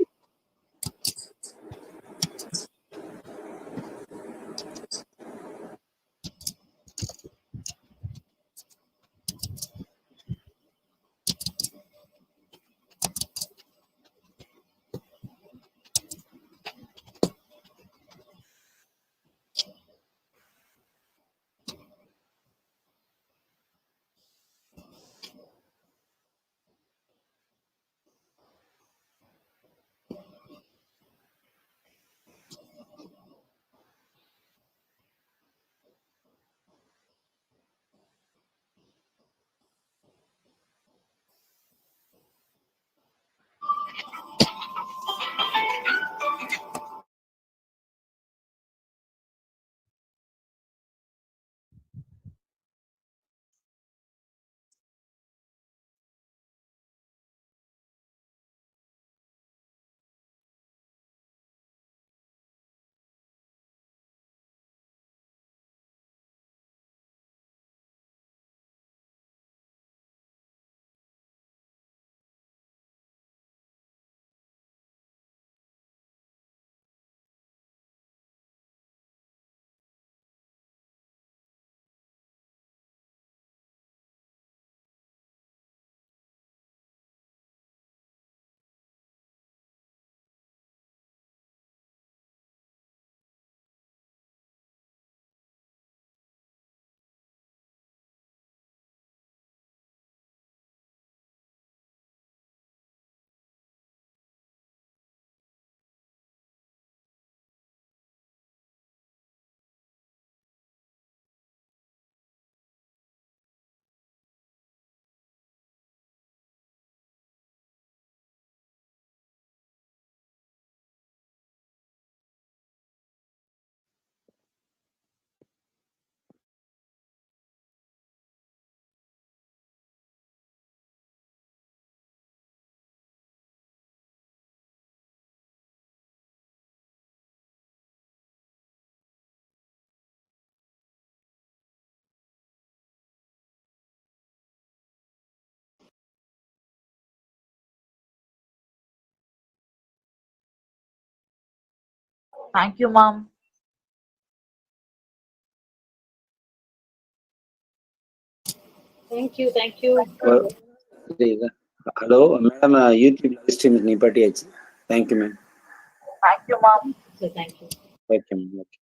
Thank you, ma'am. Thank you. Thank you. Hello, madam. YouTube live stream is nipati. Thank you, ma'am. Thank you, ma'am. So thank you. Okay, ma'am. Okay.